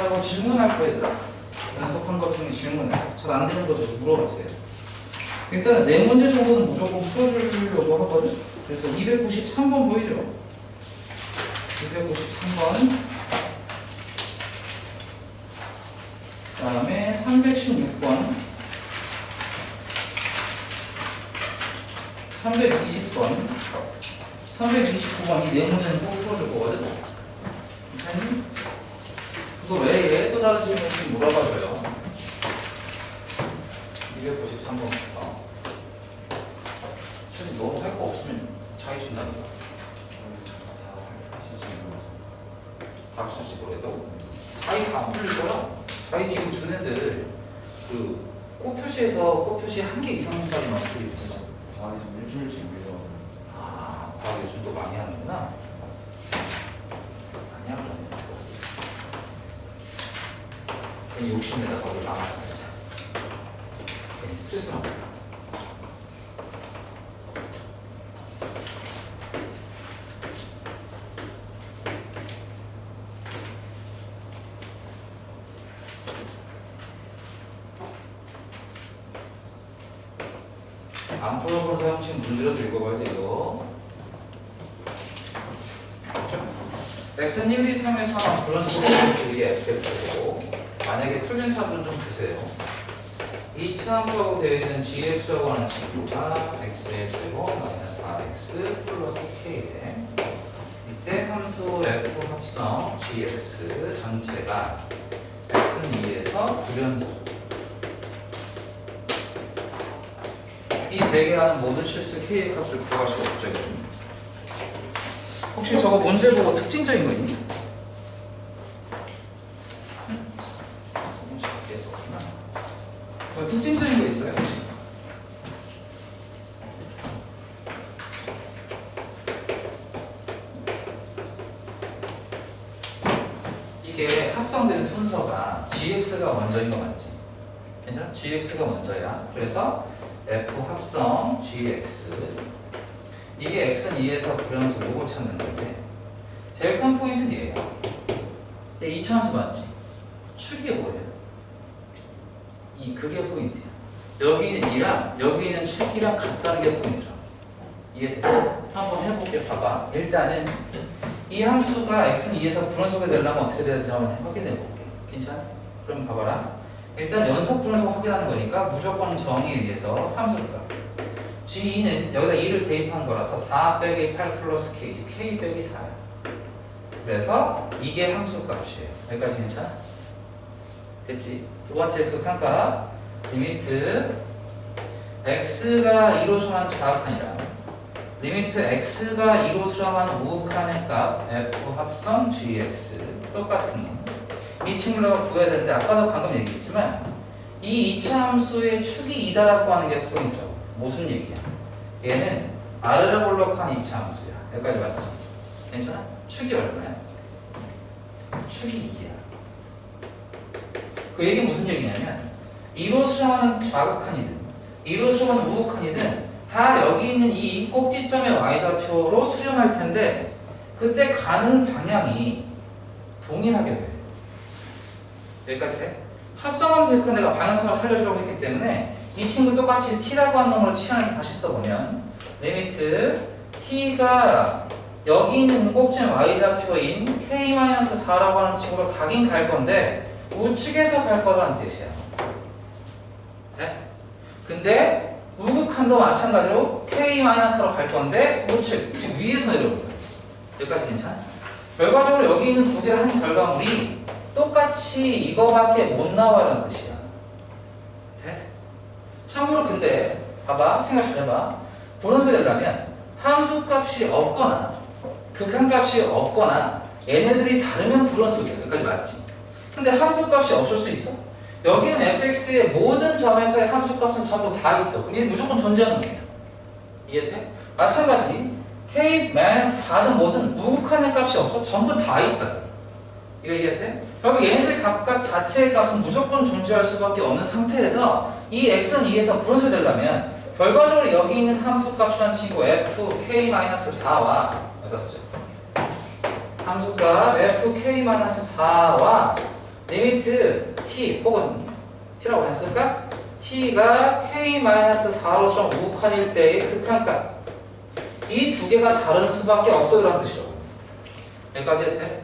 뭐 질문할 거 얘들아. 연속한 것 중에 질문해. 잘 안 되는 거 저기 물어보세요. 일단은 네 문제 정도는 무조건 풀어주려고 하거든. 그래서 293번 보이죠? 293번. 그 다음에 316번. 320번. 329번 이 네 문제는 꼭 풀어줄 거거든. 괜찮니? 그거 외에 또 다른 질문이 물어봐줘요. 293번부터. 사실 너무 할 거 없으면 자기 준다니까. 다 할수있지 모르겠다고? 자기 다 안 풀릴 거야. 자기 지금 준 애들 그 꽃표시에서 꽃표시 한 개 이상짜리만 풀리고 있어. 아, 지금 일주일씩 밀려. 아, 과학 요즘도 많이 하는구나. 많이 하거든요. 괜히 욕심내다 거기 나가서 하자. 괜히 스트레스 받는다. 안 풀어본 사용식 문제라도 읽어봐야 돼요. x는 1, 2, 3에서 하나 그런 식으로 이게 fx고 만약에 틀린 사람들은 좀 보세요. 2차 함수하고 되어 있는 gx라고 하는 친구가 x의 제곱 마이너스 4x 플러스 k에 이때 함수 f 합성 gx 전체가 x는 2에서 불연속 이 대개하는 모든 실수 k의 값을 구할 수 없죠. 혹시 저거 문제 보고 특징적인 거 있니? 특징적인 거 있어요? 혹시? 이게 합성된 순서가 gx가 먼저인 거 맞지? 괜찮아? gx가 먼저야. 그래서 f 합성 gx 이게 x는 2에서 불연속 요걸 찾는 건데 제일 큰 포인트는 얘예요. 얘 2차 함수 맞지? 축이 뭐예요? 그게 포인트야. 여기 있는 2랑 여기 있는 축이랑 같다는 게 포인트라. 이해됐어? 한번 해볼게. 봐봐. 일단은 이 함수가 x는 2에서 불연속이 되려면 어떻게 되는지 한번 확인해 볼게. 괜찮아? 그럼 봐봐라. 일단 연속 불연속 확인하는 거니까 무조건 정의에 의해서 함수값 G2는 여기다 2를 대입한 거라서 4 빼기 8 플러스 K지 K 빼기 4야. 그래서 이게 함수값이에요. 여기까지 괜찮아? 됐지? 두 번째 극한값 리미트 x가 2로 수렴한 좌극한이랑 리미트 x가 2로 수렴한 우극한의 값 f 합성 gx 똑같은 이 친구를 구해야 되는데 아까도 방금 얘기했지만 이 2차 함수의 축이 2다라고 하는 게 포인트라고. 무슨 얘기야? 얘는 r를 볼록한 2차 함수야. 여기까지 맞지? 괜찮아? 축이 얼마야? 축이 2야. 그 얘기 무슨 얘기냐면 2로 수렴하는 좌극한이든 2로 수렴하는 우극한이든 다 여기 있는 이 꼭지점의 y좌표로 수렴할 텐데 그때 가는 방향이 동일하게 돼. 여기까지 돼? 합성함수 역할 내가 방향성을 살려주려고 했기 때문에 이 친구 똑같이 t라고 하는 놈을 치환해서 다시 써보면 리미트 t가 여기 있는 꼭지점 y좌표인 k-4라고 하는 친구가 가긴 갈 건데 우측에서 갈 거라는 뜻이야. 돼? 근데 우극한도 마찬가지로 k-4로 갈 건데 우측, 지금 위에서 내려올 거야. 여기까지 괜찮아? 결과적으로 여기 있는 두 개를 한 결과물이 똑같이 이거밖에 못 나와라는 뜻이야. 돼? 참고로 근데 봐봐, 생각 잘 해봐. 불연속이 되려면 함수값이 없거나 극한값이 없거나 얘네들이 다르면 불연속이야. 여기까지 맞지? 근데 함수값이 없을 수 있어? 여기는 fx의 모든 점에서의 함수값은 전부 다 있어. 그럼 얘는 무조건 존재하는 거야. 이해돼? 마찬가지 k-4든 뭐든 우극한의 값이 없어. 전부 다 있다. 이거 이해돼? 결국 얘네들이 각각 자체의 값은 무조건 존재할 수밖에 없는 상태에서 이 x는 2에서 불연속이 되려면 결과적으로 여기 있는 함수값이라는 친구 fk-4와 여기다 쓰자. 함수값 fk-4와 리미트 t 혹은 t라고 했을까? t가 k-4로 우극한일 때의 극한값 이 두 개가 다른 수밖에 없어요라는 뜻이죠. 여기까지 해도 돼?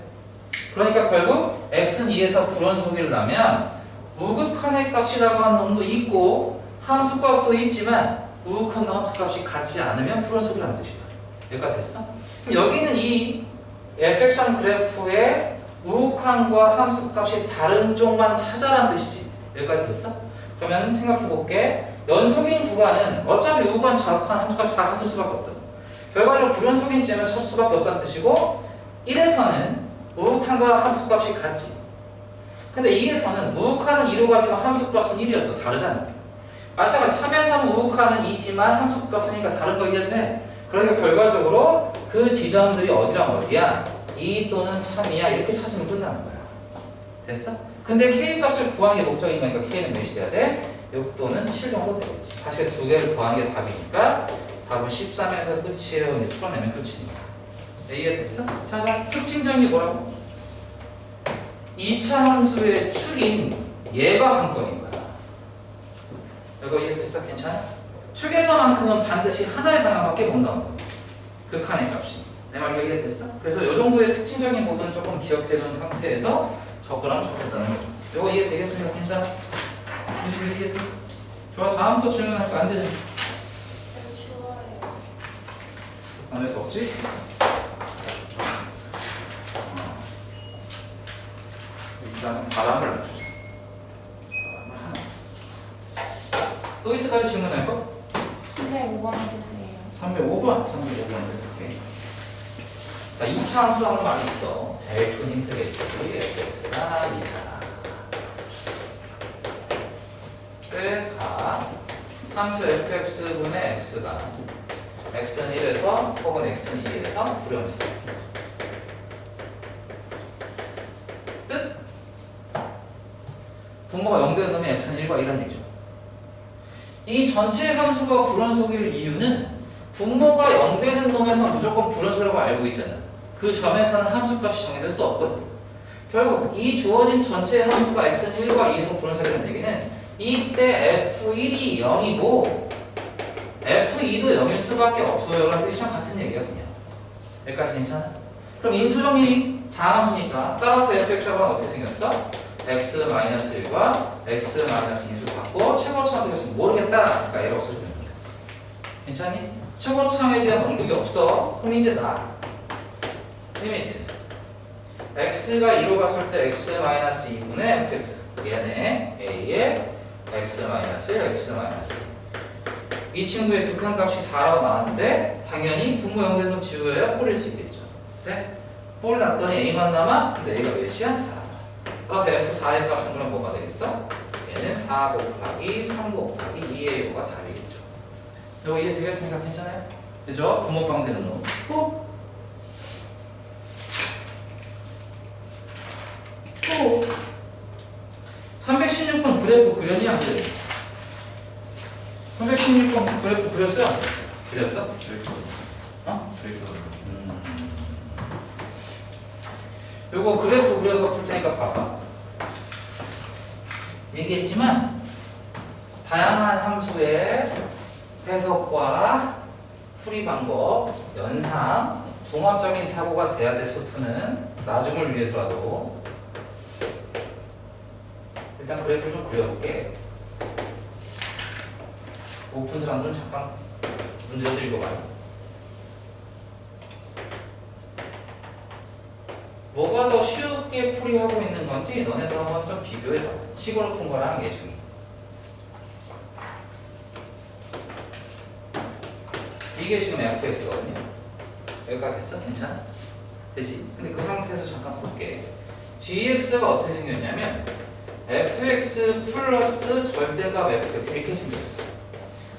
그러니까 결국 x는 2에서 불원소비를 하면 우극한의 값이라고 하는 놈도 있고 함수값도 있지만 우극한과 함수값이 같지 않으면 불원소비라는 뜻이야. 여기까지 됐어? 그럼 여기는 이 fx라는 그래프의 우극한과 함수값이 다른 쪽만 찾아라는 뜻이지. 여기까지 됐어? 그러면 생각해 볼게. 연속인 구간은 어차피 우극한, 좌극한, 함수값이 다 같을 수밖에 없다. 결과적으로 불연속인 지점을 찾을 수밖에 없다는 뜻이고 1에서는 우극한과 함수값이 같지. 근데 2에서는 우극한은 2로 가지만 함수값은 1이었어. 다르잖아. 마찬가지 3에서는 우극한은 2지만 함수값이니까 다른 거 이해도 돼. 그러니까 결과적으로 그 지점들이 어디랑 어디야? 2 또는 3이야. 이렇게 찾으면 끝나는 거야. 됐어? 근데 K값을 구하는 게 목적인 거니까 K는 몇이 돼야 돼? 6 또는 7 정도 되겠지. 사실 두 개를 더하는 게 답이니까 답은 13에서 끝이에요. 이제 풀어내면 끝이니까. 이해됐어? 자, 특징적인 게 뭐라고? 2차 함수의 축인 얘가 한 건인 거야. 이거 이해됐어? 괜찮아? 축에서만큼은 반드시 하나의 방향밖에 못 나온다. 극한의 값이. 내 말 이해됐어? 그래서 이 정도의 특징적인 부분은 조금 기억해둔 상태에서 접근하면 좋겠다는 거죠. 이거 이해되겠습니까? 괜찮아? 이해돼? 좋아, 다음 또 질문할까? 안 되지? 왜 덥지? 일단 바람을 놔주자. 바람을 하나. 또 있을까요? 질문할 거? 305번 해주세요. 305번 해볼게. 자, 2차 함수라는 말이 있어. 제일 큰 힌트겠지. fx가 2차. 가 함수 fx분의 x가 x는 1에서 혹은 x는 2에서 불연속. 뜻? 분모가 0되는 놈이 x는 1과 2라는 얘기죠. 이 전체 함수가 불연속일 이유는 분모가 0되는 놈에서 무조건 불연속이라고 알고 있잖아. 그 점에서는 함수값이 정해질 수 없거든. 결국 이 주어진 전체 함수가 x는 1과 2에서 불연속이라는 얘기는 이때 f1이 0이고 f2도 0일 수밖에 없어요. 라는 뜻이랑 같은 얘기야 그냥. 여기까지 괜찮아? 그럼 인수정리 다함수니까 따라서 fx라고 하면 어떻게 생겼어? x-1과 x-2수 갖고 최고차함 되겠으면 모르겠다. 그러니까 에러 없을 때. 괜찮니? 최고차함에 대한 언급이 없어. 그럼 이제 나. 리미트. x가 2로 갔을 때 x-2분의 fx. 얘네 a의 x-1, x-2. 이 친구의 극한값이 4라고 나왔는데 당연히 분모 0되는 놈 지우어야 뿌릴 수 있겠죠. 네? 뿌리 났더니 a만 남아? 근데 a가 몇이야? 4. 따라서 f4의 값은 그럼 뭐가 되겠어? 얘는 4 곱하기 3 곱하기 2의 요가 답이겠죠. 이거 이해되겠습니까? 괜찮아요? 그죠? 분모방 되는 놈. 또 316번 그래프 그렸니? 안 그렸니? 316번 그래프 그렸어요? 그렸어? 어? 요거 그래프 그려서 풀 테니까 봐봐. 얘기했지만 다양한 함수의 해석과 풀이 방법, 연상, 종합적인 사고가 돼야 될 소트는 나중을 위해서라도 일단 그래프를 좀 그려볼게. 고픈 사람들은 잠깐 문제도 읽어봐요. 뭐가 더 쉽게 풀이하고 있는 건지 너네들 한번 좀 비교해봐. 식으로 푼 거랑 예중이. 이게 지금 fx거든요. 여기까지 됐어? 괜찮아? 되지? 근데 그 상태에서 잠깐 볼게. gx가 어떻게 생겼냐면 fx 플러스 절대값 fx 이렇게 생겼어.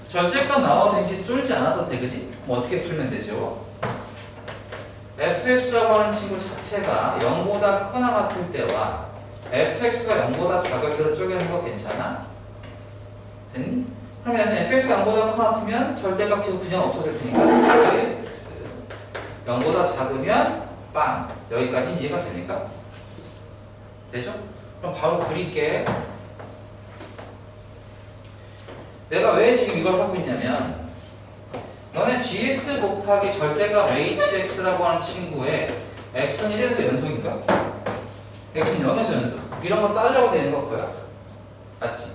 절대값 나와도 이제 쫄지 않아도 돼, 그지? 뭐 어떻게 풀면 되죠? fx라고 하는 친구 자체가 0보다 크거나 같을 때와 fx가 0보다 작을 때로 쪼개는 거 괜찮아? 됐니? 그러면 fx가 0보다 크거나 같으면 절대값 기호 그냥 없어질 테니까 fx 0보다 작으면 빵! 여기까지 이해가 됩니까? 되죠? 그럼 그럼 바로 그릴게. 내가 왜 지금 이걸 하고 있냐면 너네 gx 곱하기 절대값 hx라고 하는 친구의 x는 1에서 연속인가? x는 0에서 연속. 이런 거 따지라고 되는 거 거야. 맞지?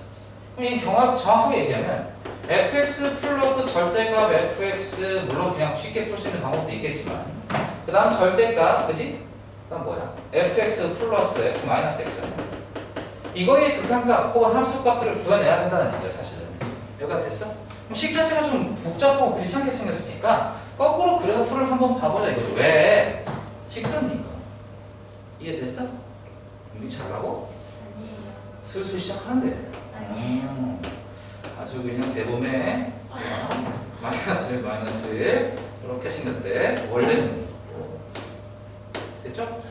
그럼 이 정확하게 얘기하면 fx 플러스 절대값 fx, 물론 그냥 쉽게 풀 수 있는 방법도 있겠지만 그 다음 절대값, 그지? 그 다음 뭐야? fx 플러스 f 마이너스 x. 이거의 극한값 혹은 함수값들을 구해내야 된다는 얘기야 사실은. 여기가 됐어? 그럼 식 자체가 좀 복잡하고 귀찮게 생겼으니까 거꾸로 그래프를 한번 봐보자 이거죠. 왜? 직선이니까. 이해됐어? 준비 잘하고? 아니에요. 슬슬 시작하는데. 아주 그냥 대범해. 마이너스 이렇게 생겼대. 원래는 됐죠?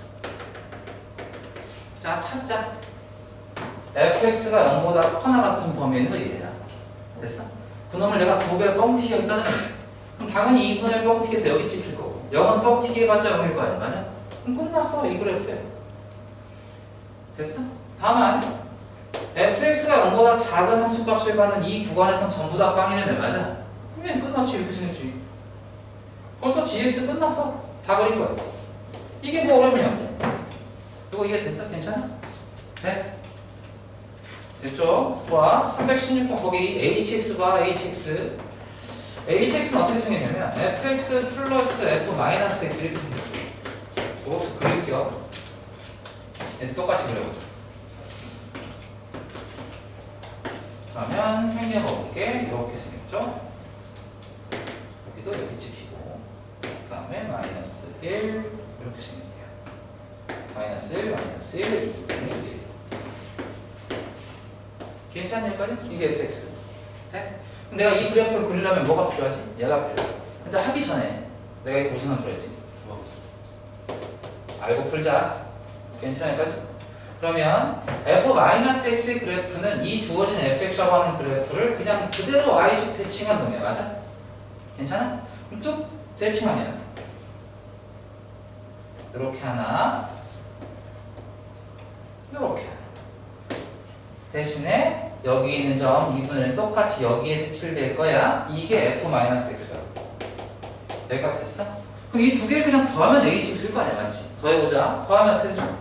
자 찾자. fx가 0보다 커나 같은 범위에 있는 거 얘야. 됐어? 그놈을 내가 2배 뻥튀기 했다는 거지. 그럼 당연히 2분의 뻥튀기해서 여기 찍힐 거고 0은 뻥튀기 해봤자 0일 거 아니야. 맞아? 그럼 끝났어 이 그래프에. 됐어? 다만 fx가 0보다 작은 함수값을 받는 이 구간에선 전부 다 빵이라며. 맞아? 그러면 끝났지. 이렇게 생겼지. 벌써 gx 끝났어. 다 그린 거야. 이게 뭐 어렵냐. 이거 이게 됐어? 괜찮아? 네? 됐죠? 좋아. 316번 거기 hx 봐. hx는 어떻게 생겼냐면 fx 플러스 f 마이너스 x 이렇게 생겼죠. 이것도 그릴게요. 얘도 똑같이 그려보죠. 그러면 생겨볼게. 이렇게 생겼죠? 여기도 여기 찍히고 그 다음에 마이너스 1 이렇게 생겼대요. 마이너스 1, 마이너스 1, 2분의 1. 괜찮냐 여기까지? 이게 fx. 네? 그럼 내가 이 그래프를 그리려면 뭐가 필요하지? 얘가 필요해. 근데 하기 전에 내가 이거 무슨 함수를 했지? 뭐. 알고 풀자. 괜찮아 여기까지? 그러면 f-x의 그래프는 이 주어진 fx라고 하는 그래프를 그냥 그대로 y축 대칭한 놈이야. 맞아? 괜찮아? 그럼 뚝 대칭하면 이렇게 하나 이렇게 하나. 대신에 여기 있는 점 2분의 1은 똑같이 여기에 색칠될 거야. 이게 f-x야. 여기가 됐어? 그럼 이 두 개를 그냥 더하면 hx일 거 아니야. 맞지? 더해보자. 더하면 어떻게 되죠?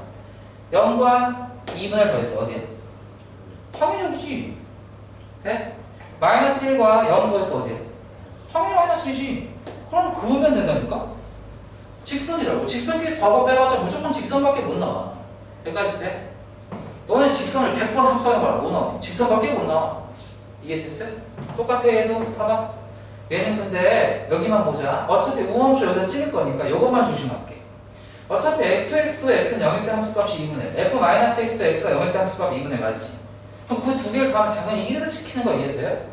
0과 2분의 더해서 어디에? 당연히 여기지. 돼? 마이너스 1과 0 더해서 어디에? 당연히 마이너스 1이지. 그럼 그으면 된다니까? 직선이라고. 직선끼리 더하고 빼봤자 무조건 직선밖에 못 나와. 여기까지 돼? 너네 직선을 100번 합성해봐라. 못 나와. 직선밖에 못 나와. 이게 됐어요? 똑같아 얘도. 봐봐. 얘는 근데 여기만 보자. 어차피 우함수 여기다 찍을 거니까 이것만 조심할게. 어차피 fx도 x는 0일 때 함수값이 2분의 1, f-x도 x가 0일 때 함수값이 2분의 1 맞지? 그럼 그 두 개를 더하면 당연히 1에다 찍히는 거 이해돼요?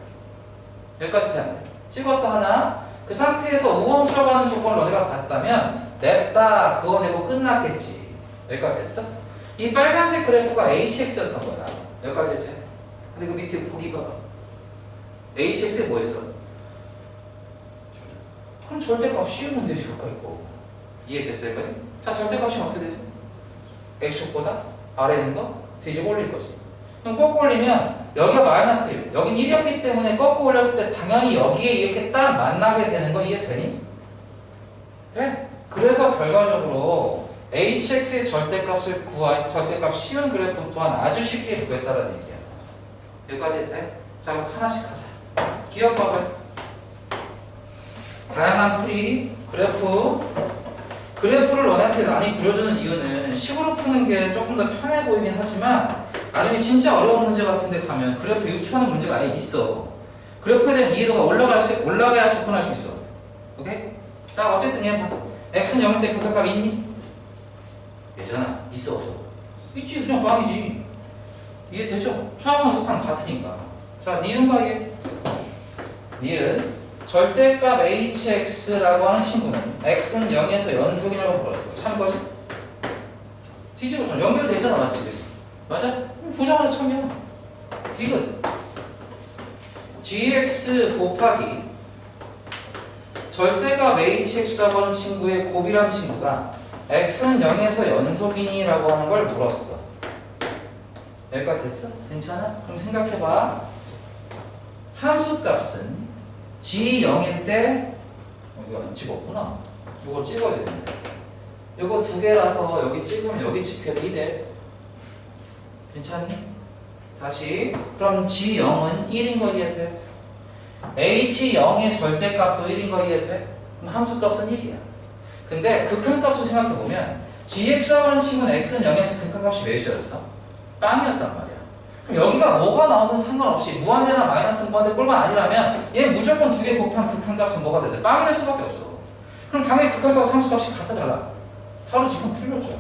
여기까지 돼야 돼. 찍었어 하나. 그 상태에서 우함수라고 하는 조건을 너네가 봤다면 냅다 그거 내고 끝났겠지. 여기까지 됐어? 이 빨간색 그래프가 hx였던 거야. 여기까지 돼. 근데 그 밑에 보기 봐봐. hx에 뭐 있어? 그럼 절대값 씌우면 되지 가까이 거. 이해됐어요 여기까지? 자 절대값이 어떻게 되지? x축보다 아래에 있는 거 뒤집어 올릴 거지. 그럼 거꾸로 올리면 여기가 마이너스 1 여긴 1이었기 때문에 거꾸로 올렸을 때 당연히 여기에 이렇게 딱 만나게 되는 거 이해되니? 돼? 그래서 결과적으로 hx의 절대값 쉬운 그래프 또한 아주 쉽게 구했다는 얘기야. 여기까지 돼? 자 하나씩 하자. 기억 봐봐요. 다양한 풀이 그래프를 너네한테 많이 그려주는 이유는 식으로 푸는 게 조금 더 편해 보이긴 하지만 나중에 진짜 어려운 문제 같은 데 가면 그래프 유추하는 문제가 아예 있어. 그래프에 대한 이해도가 올라가야 접근할 수 있어. 오케이? 자 어쨌든 얘 봐. x는 0일 때 극한값 있니? 예전아 있어 없어? 있지. 그냥 빵이지. 이해되죠? 최하방 극한 같으니까. 자 니은 봐 얘. 니은 절대값 hx라고 하는 친구는 x는 0에서 연속이라고 불렀어. 참거지? 뒤집어져. 연결되잖아. 맞지? 그치? 맞아? 보자마자 참이야. 디귿 gx 곱하기 절대값 hx라고 하는 친구의 곱이라는 친구가 x는 0에서 연속이니? 라고 하는 걸 물었어. 여기까지 됐어? 괜찮아? 그럼 생각해봐. 함수 값은 G0일 때 이거 안 찍었구나. 이거 찍어야 되는데. 이거 두 개라서 여기 찍으면 여기 찍혀도 이래. 괜찮니? 다시. 그럼 G0은 1인 거 이해돼? H0의 절대값도 1인 거 이해돼? 그럼 함수값은 1이야. 근데 극한값을 생각해보면 gx라고 하는 친구는 x는 0에서 극한값이 몇이었어? 빵이었단 말이야. 그럼 여기가 뭐가 나오든 상관없이 무한대나 마이너스 무한대 꼴만 아니라면 얘 무조건 두 개 곱한 극한값은 뭐가 돼야 돼? 빵이 될 수밖에 없어. 그럼 당연히 극한값 함수값이 같아 달라. 바로 지금 틀렸죠.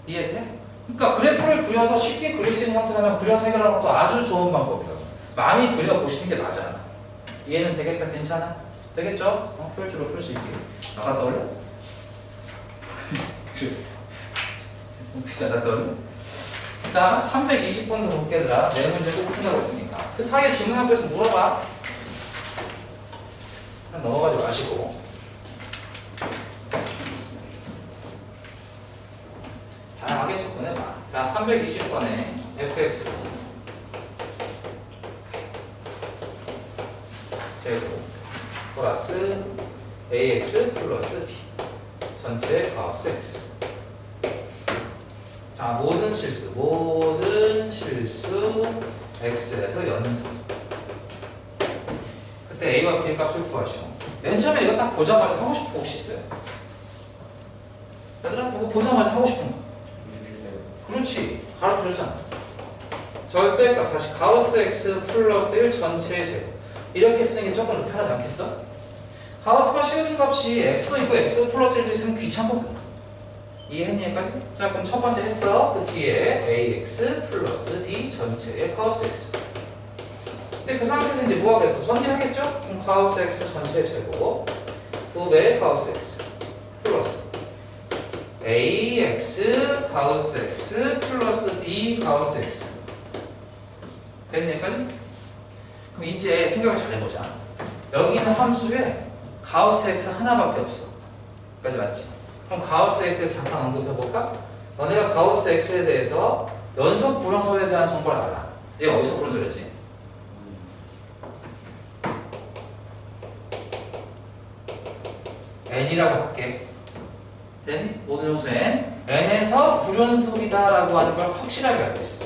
이해돼? 그러니까 그래프를 그려서 쉽게 그릴 수 있는 형태라면 그려서 해결하는 것도 아주 좋은 방법이에요. 많이 그려보시는 게 맞아. 이해는 되겠어? 괜찮아? 되겠죠? 효율적으로 풀 수 있게. 나가 떠올려? 나가 떠올려? 자, 320번도 볼게 얘들아. 네 문제 꼭 푼다고 했으니까. 그 사이에 질문 한 개씩 물어봐. 그냥 넘어가지 마시고. 다양하게 접근해봐. 자, 320번에 fx 제곱 플러스 ax 플러스 b 전체 가우스 x. 자, 모든 실수 x에서 연속. 그때 a와 b의 값을 구하시오. 맨 처음에 이거 딱 보자마자 하고 싶은 거 혹시 있어요? 얘들아, 이거 보자마자 하고 싶은 거. 그렇지. 가르쳐줬잖아. 절대값 다시 가우스 x 플러스 1 전체의 제곱. 이렇게 쓰는 게 조금 더 편하지 않겠어? 가우스가 씌워진 값이 x도 있고 x 플러스 1도 있으면 귀찮거든. 이해했니 여기까지? 자, 그럼 첫 번째 했어. 그 뒤에 ax 플러스 b 전체의 가우스 x. 근데 그 상태에서 이제 뭐 하겠어? 전개하겠죠? 그럼 가우스 x 전체의 제곱 2배의 가우스 x 플러스 ax 가우스 x 플러스 b 가우스 x. 됐니 여기까지? 그럼 이제 생각을 잘 해보자. 여기 있는 함수에 가우스 x 하나밖에 없어. 여기까지 맞지? 그럼 가우스 x에 잠깐 언급해볼까? 너네가 가우스 x에 대해서 연속 불연속에 대한 정보를 알아. 이제 어디서 그런 소리지? n이라고 할게. 됐니? 모든 정수 n에서 불연속이다라고 하는 걸 확실하게 알고 있어.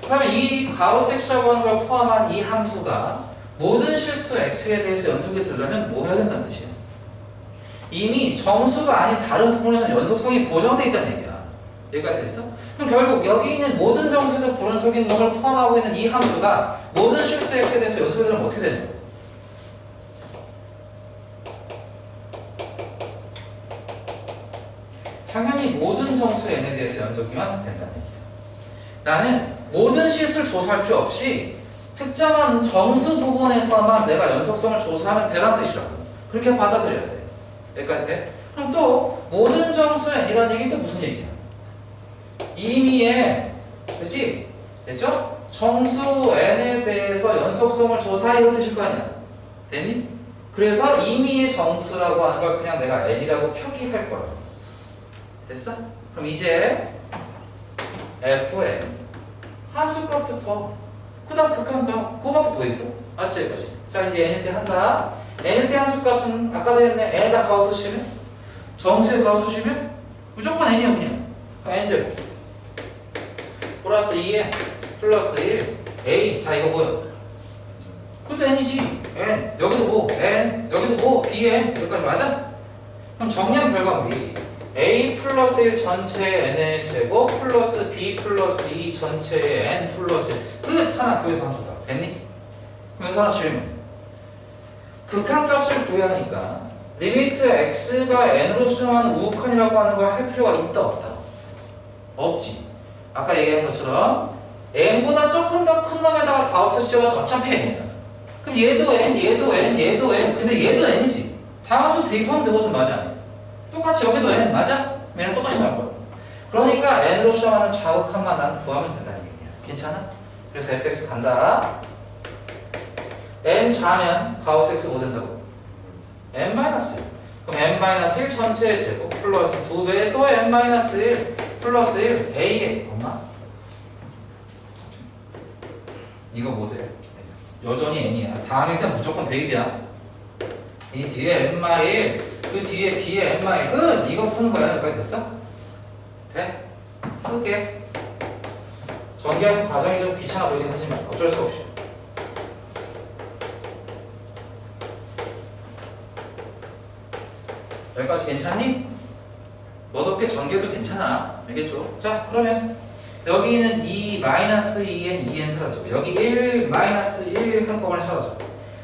그러면 이 가우스 x라고 하는 걸 포함한 이 함수가 모든 실수 x에 대해서 연속이 되려면 뭐 해야 된다는 뜻이야? 이미 정수가 아닌 다른 부분에서는 연속성이 보장되어 있다는 얘기야. 여기가 됐어? 그럼 결국 여기 있는 모든 정수에서 불연속인 것을 포함하고 있는 이 함수가 모든 실수 x에 대해서 연속이 되려면 어떻게 되는 거야? 당연히 모든 정수 n에 대해서 연속이면 된다는 얘기야. 나는 모든 실수를 조사할 필요 없이 특정한 정수 부분에서만 내가 연속성을 조사하면 되라는 뜻이라고. 그렇게 받아들여야 돼. 여기까지 돼? 그럼 또 모든 정수 n이라는 얘기는 또 무슨 얘기야? 임의의, 그렇지? 됐죠? 정수 n에 대해서 연속성을 조사해 이런 뜻일 거 아니야. 됐니? 그래서 임의의 정수라고 하는 걸 그냥 내가 n이라고 표기할 거야. 됐어? 그럼 이제 fn 함수값부터 그 다음 극한값 그거밖에 더 있어. 맞지 이거지? 자, 이제 n일 때 한다. n일 때 함수값은 아까도 했네. n에다 가우스 씌우면 정수에 가우스 씌우면 무조건 n이야 그냥. n제곱 플러스 2n 플러스 1 a. 자, 이거 뭐야? 그것도 n이지. n 여기도 뭐 n 여기도 뭐 bn 여기까지 맞아? 그럼 정리한 결과물이 a 플러스 1 전체의 n의 제곱 플러스 b 플러스 2 전체의 n 플러스 1 끝! 하나 구해서 함수다. 됐니? 그래서 하나 질문. 극한값을 구해야 하니까 리미트 x가 n으로 수렴하는 우극한이라고 하는 걸 할 필요가 있다 없다? 없지. 아까 얘기한 것처럼 n보다 조금 더 큰 놈에다가 가우스 씌워서 어차피 n이야. 그럼 얘도 n, 얘도 n, 얘도 n. 근데 얘도 n이지. 다함수 대입하면 되거든. 맞아? 똑같이 여기도 n 맞아? 얘는 똑같이 나올 거야. 그러니까 n으로 수렴하는 좌극한만 난 구하면 된다는 얘기야. 괜찮아? 그래서 fx 간다. n 좌면 가우스 x 뭐 된다고? n-1. 그럼 n-1 전체의 제곱 플러스 2배 또 n-1 플러스 1 a에 엄마 이거 뭐 돼? 여전히 n이야. 다항일 땐 무조건 대입이야. 이 뒤에 n마일, 그 뒤에 b의 n마일 끝! 이거 푸는 거야. 여기까지 됐어? 돼? 쓸게. 전개하는 과정이 좀 귀찮아 보이긴 하지만 어쩔 수 없이. 여기까지 괜찮니? 너답게 전개도 괜찮아. 알겠죠? 자, 그러면 여기는 2-2n, 2n 사라지고 여기 1, -1 한꺼번에 사라져.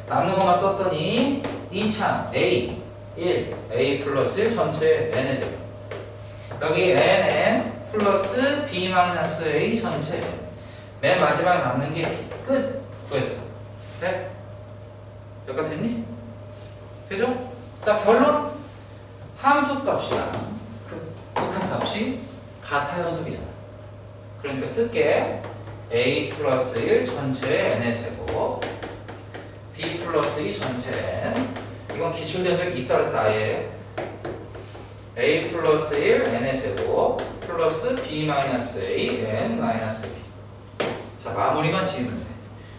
남는 것만 썼더니 2창 a, 1, a 플러스 1 전체 n의 제곱. 여기 nn 플러스 b-a 전체. 맨 마지막에 남는 게 b. 끝! 구했어. 돼? 여기까지 됐니? 되죠? 자, 결론. 함수값이랑 극한값이 같아 연속이잖아. 그러니까 쓸게. a 플러스 1 전체 n의 제곱 b 플러스 2 전체 n. 이건 기출대적이 있다 그랬다 아예. a 플러스 1 n의 제곱 플러스 b 마이너스 a n 마이너스 b. 자, 마무리만 지으면 돼.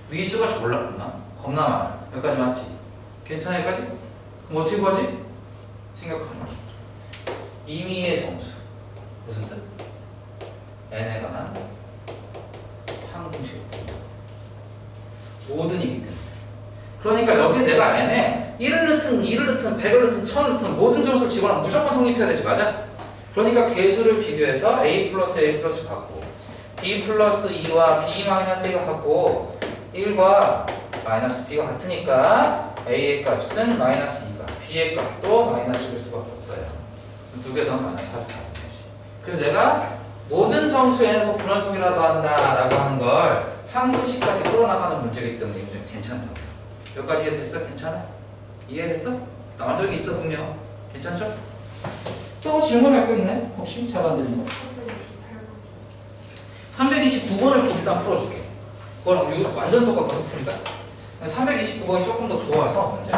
위수가 졸라 많나? 겁나 많아. 여기까지 맞지? 괜찮아 여기까지? 그럼 어떻게 구하지? 생각하면 임의의 정수. 무슨 뜻? n에 관한 항공식 모든이기 때문에. 그러니까 여기 내가 n에 1을 넣든 2를 넣든 100을 넣든 1000을 넣든 모든 정수를 집어넣으면 무조건 성립해야 되지. 맞아? 그러니까 개수를 비교해서 a 플러스 갖고 b 플러스 2와 b 마이너스 2가 같고 1과 마이너스 b가 같으니까 a의 값은 마이너스 2가 b의 값도 마이너스 1일 수밖에 없어요. 두 개 더하면 마이너스 4가 되는 거지. 그래서 내가 모든 정수에서 불연속이라도 한다라고 한 걸 항등식까지 풀어나가는 문제이기 때문에 이거 좀 괜찮다. 여기까지 이해됐어? 괜찮아? 이해했어? 나온 적이 있어 분명. 괜찮죠? 또 질문할 거 있네? 혹시 잘 안 되는 거? 329번을 일단 풀어줄게. 그거랑 이거 완전 똑같거든 푸니까. 329번이 조금 더 좋아서 문제.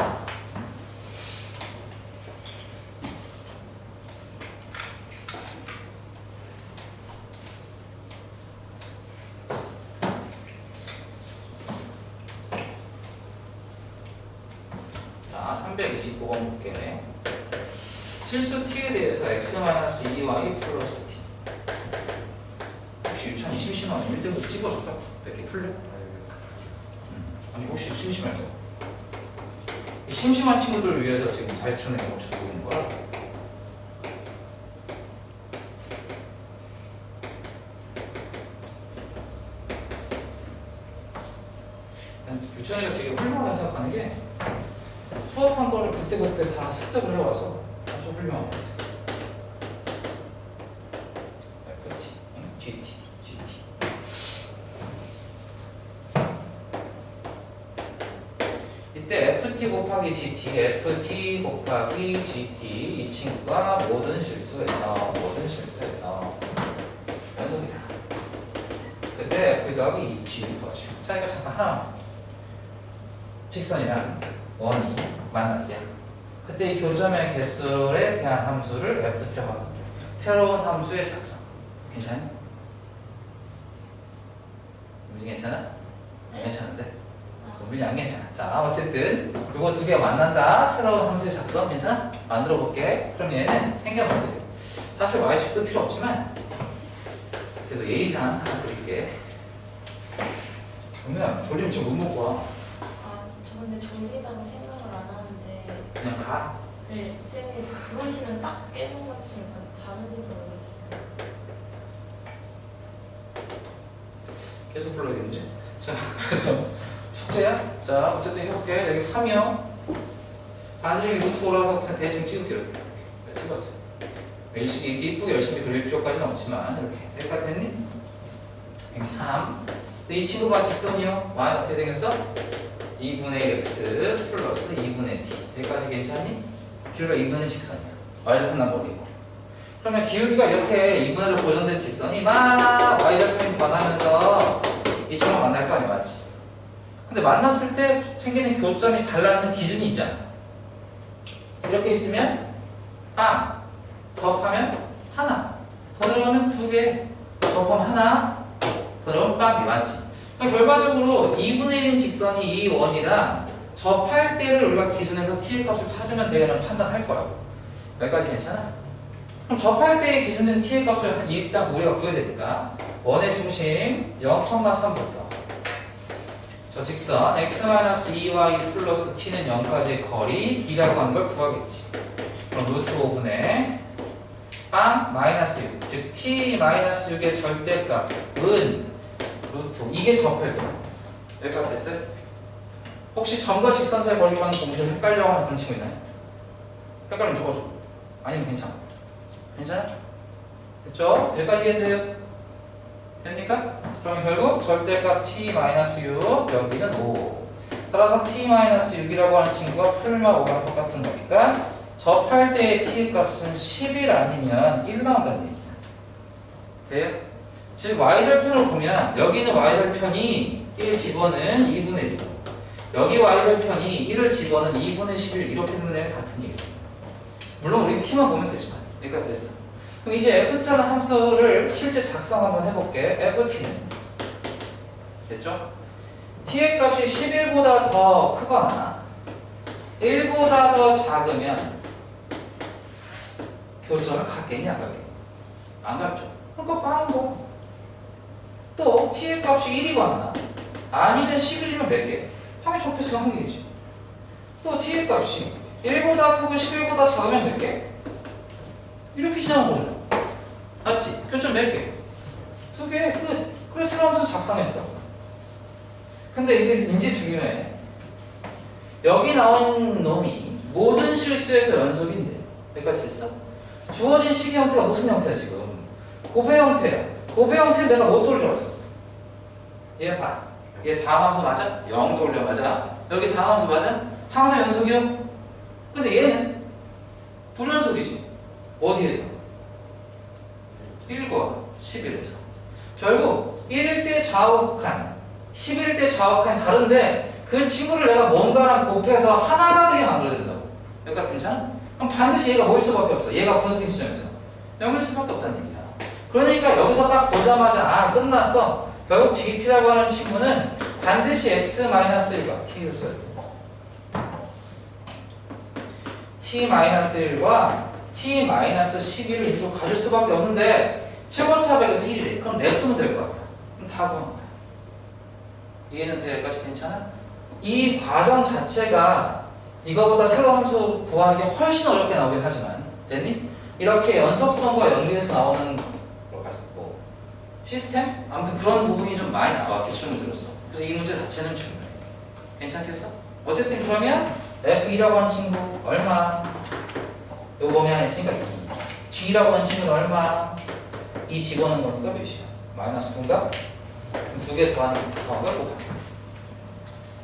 자, 329번 볼게. 실수 t에 대해서 x-2y 플러스 t. 혹시 유찬이 심심하면 1등급 찍어줄까? 몇 개 풀려? 아니 혹시 심심할 거? 이 심심한 친구들을 위해서 지금 다이스트는 거 주고 있는 거야. 유찬이가 되게 훌륭하다고 생각하는 게 수업한 거를 그때그때 다 습득을 해와서 아주 훌륭한 것 같아요. FT, GT. 이때 FT 곱하기 GT, FT 곱하기 GT 이 친구가 모든 실수에서 연속이다. 그때 F 더하기 GT 구하죠. 자, 이거 잠깐 하나. 직선이랑 원이 만났대요. 그때 이 교점의 개수에 대한 함수를 FT라고 합니다. 새로운 함수의 작성. 괜찮아요? 문제 괜찮아? 괜찮은데? 문제 안 괜찮아. 자, 어쨌든 이거 두 개 만난다. 새로운 함수의 작성 괜찮아? 만들어 볼게. 그럼 얘는 생겨버려. 사실 y축도 필요 없지만 그래도 예의상 하나 그릴게. 그러면 졸리면 지금 못 먹고 와. 아, 저 근데 졸리다고 생각을 안 하는데. 그냥 가. 네, 쌤이 부르시면 딱 깨는 것 같으니까 자는지도 모르겠어요. 계속 불러야겠는데. 자, 그래서 숙제야? 자, 어쨌든 해볼게. 여기 3이요. 반지름이 루트 오라서 그냥 대충 찍을게. 이렇게 찍었어요. 일식이 이쁘게 열심히 그릴 필요까지는 없지만 이렇게. 여기까지 됐니? 여기 3. 근데 이 친구가 직선이요. y 어떻게 생겼어? 2분의 x 플러스 2분의 t. 여기까지 괜찮니? 기울기가 2분의 직선이야. y좌표는 버리고. 그러면 기울기가 이렇게 2분의로 고정된 직선이 막 y좌표인 변하면서 이처럼 만날 거 아니야, 맞지? 근데 만났을 때 생기는 교점이 달라지는 기준이 있잖아. 이렇게 있으면 빵! 더하면 하나. 더 들어가면 두 개. 더하면 하나. 더 들어가면 빵이 맞지? 그러니까 결과적으로 2분의 1인 직선이 이 원이랑 접할 때를 우리가 기준에서 t의 값을 찾으면 되는 판단할 거야. 여기까지 괜찮아? 그럼 접할 때의 기준된 t의 값을 일단 우리가 구해야 되니까 원의 중심 0,3부터 저 직선 x-2y 플러스 t는 0까지의 거리 d라고 하는 걸 구하겠지. 그럼 루트 5분의 빵 마이너스 6, 즉 t-6의 절대값은 루트 이게 접할 때 여기까지 됐어요? 혹시 점과 직선 사이 거리만 공식을 헷갈려고 하는 그런 친구 있나요? 헷갈리면 적어줘. 아니면 괜찮아. 괜찮아? 됐죠? 여기까지 이해돼요? 됩니까? 그러면 결국 절대값 t-6 여기는 5. 따라서 t-6이라고 하는 친구가 풀마 5랑 똑같은 거니까 접할 때의 t의 값은 11 아니면 1 나온다는 얘기야. 돼요? 즉 y절편을 보면 여기는 y절편이 1 집어는 2분의 1 여기 y절편이 1을 집어는 2분의 11 이렇게 되는 애는 같은 얘기야. 물론 우리 t만 보면 되지만 여기까지 됐어. 그럼 이제 ft라는 함수를 실제 작성 한번 해볼게. ft는 됐죠? t의 값이 11보다 더 크거나 1보다 더 작으면 교점을 갖겠냐 안 갖겠냐? 안 갖죠. 그러니까 빵인 거. 또 t의 값이 1이거나 아니면 11이면 몇 개? 항의 접했으면 한 개지. 또 t의 값이 1보다 크고 11보다 작으면 몇 개? 이렇게 지나간 거잖아. 맞지? 교점 몇 개? 2개 끝. 그래서 새로운 함수 작성했다고. 근데 이제 중요해. 여기 나온 놈이 모든 실수에서 연속인데 여기까지 됐어? 주어진 식의 형태가 무슨 형태야 지금? 고배 형태야. 고배 형태 내가 못 돌려줬어. 얘 봐. 얘 다음 함수 맞아? 0 돌려 맞아? 여기 다음 함수 맞아? 항상 연속이요? 근데 얘는 불연속이지. 어디에서? 1과 11에서. 결국 1일 때 좌우칸, 11일 때 좌우칸이 다른데 그 친구를 내가 뭔가랑 곱해서 하나가 되게 만들어야 된다고. 여기까지 괜찮아? 그럼 반드시 얘가 뭐일 수밖에 없어. 얘가 분석인 지점에서 0일 수밖에 없다는 얘기야. 그러니까 여기서 딱 보자마자 아 끝났어. 결국 GT라고 하는 친구는 반드시 x-1과 t를 써야 돼. t-1과 t-11을 인수로 가질 수밖에 없는데 최고차백에서 1이래. 그럼 냅두면 될 거 아니야. 그럼 다 구하는 거야. 이해는 될까지 괜찮아? 이 과정 자체가 이거보다 새로운 함수 구하는 게 훨씬 어렵게 나오긴 하지만 됐니? 이렇게 연속성과 연계해서 나오는 뭐 시스템? 아무튼 그런 부분이 좀 많이 나와 기출 문제로서. 그래서 이 문제 자체는 중요해. 괜찮겠어? 어쨌든 그러면 F2라고 하는 친구 얼마? 요거 보면 있으니까 2. G라고 하는 친구는 얼마? 2 집어넣은 거니까 몇이야? 마이너스 9인가? 두 개 더하는 거 곱하기.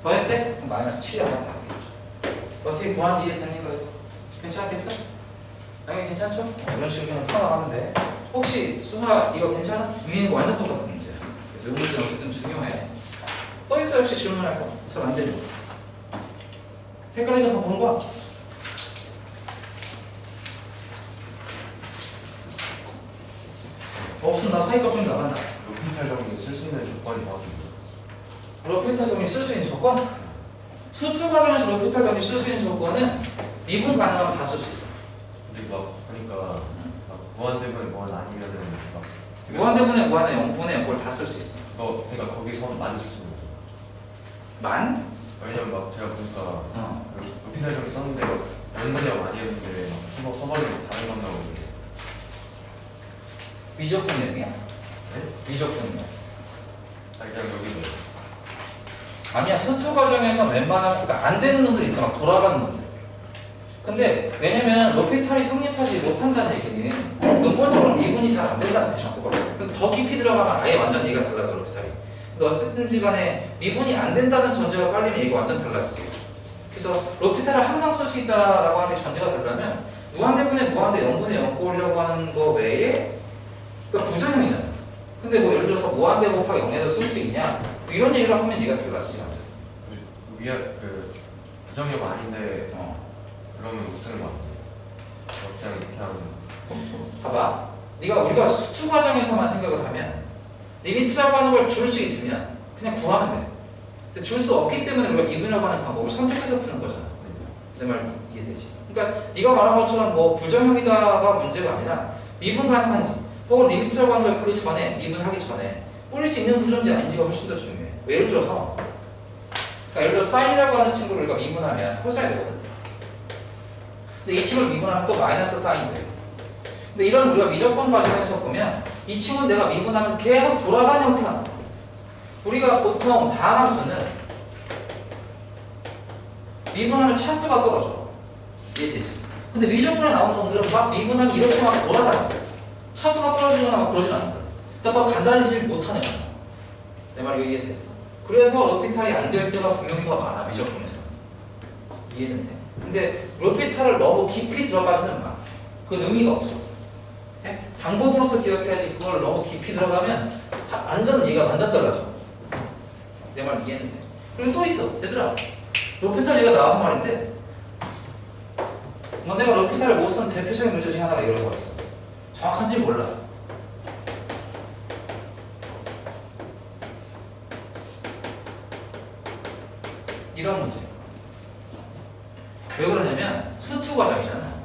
더했대? 그럼 마이너스 7이라고 하면 되겠죠. 어떻게 구하는지 이해되는 거예요? 괜찮겠어? 당연히 괜찮죠? 이런 식으로 그냥 풀어나가면 돼. 혹시 수아 이거 괜찮아? 위에는 완전 똑같은 문제야. 이 문제는 어쨌든 중요해. 또 있어 혹시 질문할 거? 잘 안 되죠? 헷갈리는 거 보는 거야? 없으면 나 사이값 좀 나간다. 로피탈 정리 쓸 수 있는 조건이 나옵니다. 로피탈 정리 쓸 수 있는 조건? 수투 과정에서 로피탈 정리 쓸 수 있는 조건은 미분 가능하면 다 쓸 수 있어. 근데 막 그러니까 막 무한대분의 무한 아니면은 막 무한대분의 무한의 0분의 0을 다 쓸 수 있어. 그러니까 거기서 많이 쓸 수 있는 거죠. 만? 왜냐면 막 제가 보니까 어. 그 로피탈 정리 썼는데 연분의 아니었는데 막 써버리고 다른 건 나오고. 위적분명이야? 네? 위적분명. 아니 그냥 여기서 아니야, 수투 과정에서 웬만하면 그러니까 안 되는 놈들이 있어. 막 돌아가는 놈들. 근데 왜냐면 로피탈이 성립하지 못한다는 얘기는 근본적으로 미분이 잘 안 된다는 뜻이야. 그럼 더 깊이 들어가면 아예 완전 얘기가 달라져 로피탈이. 근데 어쨌든지 간에 미분이 안 된다는 전제가 깔리면 얘기가 완전 달라지지. 그래서 로피탈을 항상 쓸 수 있다라고 하는 게 전제가 되려면 무한대분의 무한대 0분의 0 꼬으려고 하는 거 외에 그러니까 부정형이잖아. 근데 뭐 예를 들어서 무한대 곱하기 0에서 쓸 수 있냐? 이런 얘기를 하면 얘가 달라지지 완전. 위에 그 부정형 아닌데 그러면 못 쓰는 거 같아요. 그냥 이렇게 하면 봐봐. 우리가 수투 과정에서만 생각을 하면 리미트라고 하는 걸 줄 수 있으면 그냥 구하면 돼. 근데 줄 수 없기 때문에 우리가 미분이라고 하는 방법을 선택해서 푸는 거잖아. 내 말 이해되지? 그러니까 네가 말한 것처럼 뭐 부정형이다가 문제가 아니라 미분 가능한지 혹은 리미트라고 하는 걸 그 전에 미분하기 전에 뿌릴 수 있는 구조인지 아닌지가 훨씬 더 중요해. 예를 들어서 그러니까 예를 들어 사인이라고 하는 친구를 우리가 미분하면 코사인 되거든. 근데 이 친구를 미분하면 또 마이너스 사인이 돼. 근데 이런 우리가 미적분 과정에서 보면 이 친구는 내가 미분하면 계속 돌아가는 형태가 나와. 우리가 보통 다함수는 미분하면 차수가 떨어져. 이해되지? 근데 미적분에 나오는 놈들은 막 미분하면 이렇게 막 돌아다녀. 차수가 떨어지거나 막 그러진 않는다. 그러니까 더 간단해지지 못하는 거야. 내 말이 이해됐어? 그래서 로피탈이 안 될 때가 분명히 더 많아, 미적분에서. 이해는 돼. 근데 로피탈을 너무 깊이 들어가지는 마. 그건 의미가 없어. 네? 방법으로서 기억해야지. 그걸 너무 깊이 들어가면 얘가 완전 달라져. 내 말 이해는 돼. 그리고 또 있어. 얘들아. 로피탈 얘가 나와서 말인데 뭐 내가 로피탈을 못 쓴 대표적인 문제 중에 하나가 이런 거였어. 정확한지 몰라. 이런 문제. 왜 그러냐면 수투 과정이잖아.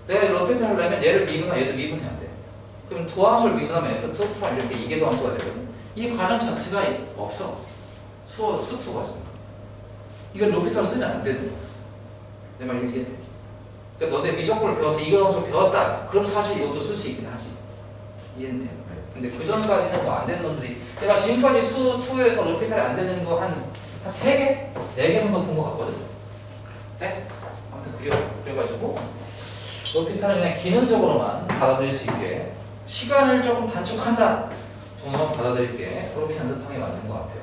내가 로피탈 하려면 얘를 미분하면 얘도 미분해야 돼. 그럼 도함수를 미분하면 F2 프라임 이렇게 이계 도함수가 되거든. 이 과정 자체가 없어. 수투 과정. 이건 로피탈 쓰면 안 되는 거야. 내 말 이해돼? 그러니까 너네 미적분을 배워서 이거 엄청 배웠다. 그럼 사실 이것도 쓸 수 있긴 하지. 이해는 돼. 근데 그 전까지는 뭐 안 되는 놈들이 내가 지금까지 수2에서 로피탈이 안 되는 거 한 3개? 4개 정도 본 거 같거든. 네? 아무튼 그래가지고 로피탈은 그냥 기능적으로만 받아들일 수 있게 시간을 조금 단축한다 정도만 받아들일게 그렇게 연습하는 게 맞는 것 같아요.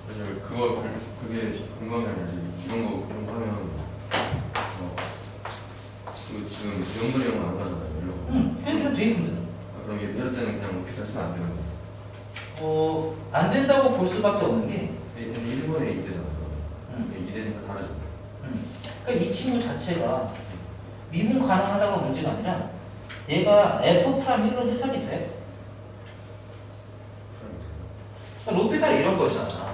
그래서 그게 건강해야지. 이런 거 하면 그 지금 영분이 형은 안 가잖아요. 이런 거. 그냥 뒤에 문제는. 그럼 이럴 때는 그냥 로피탈 쓰면 안 되는 거예요? 안 된다고 볼 수밖에 없는 게 1분의 2 되잖아요. 2 되니까 다르잖아요. 그러니까 이 친구 자체가 미분 가능하다가 문제가 아니라 얘가 F 프라임 1로 해석이 돼. 그러니까 로피탈이 이런 거잖아.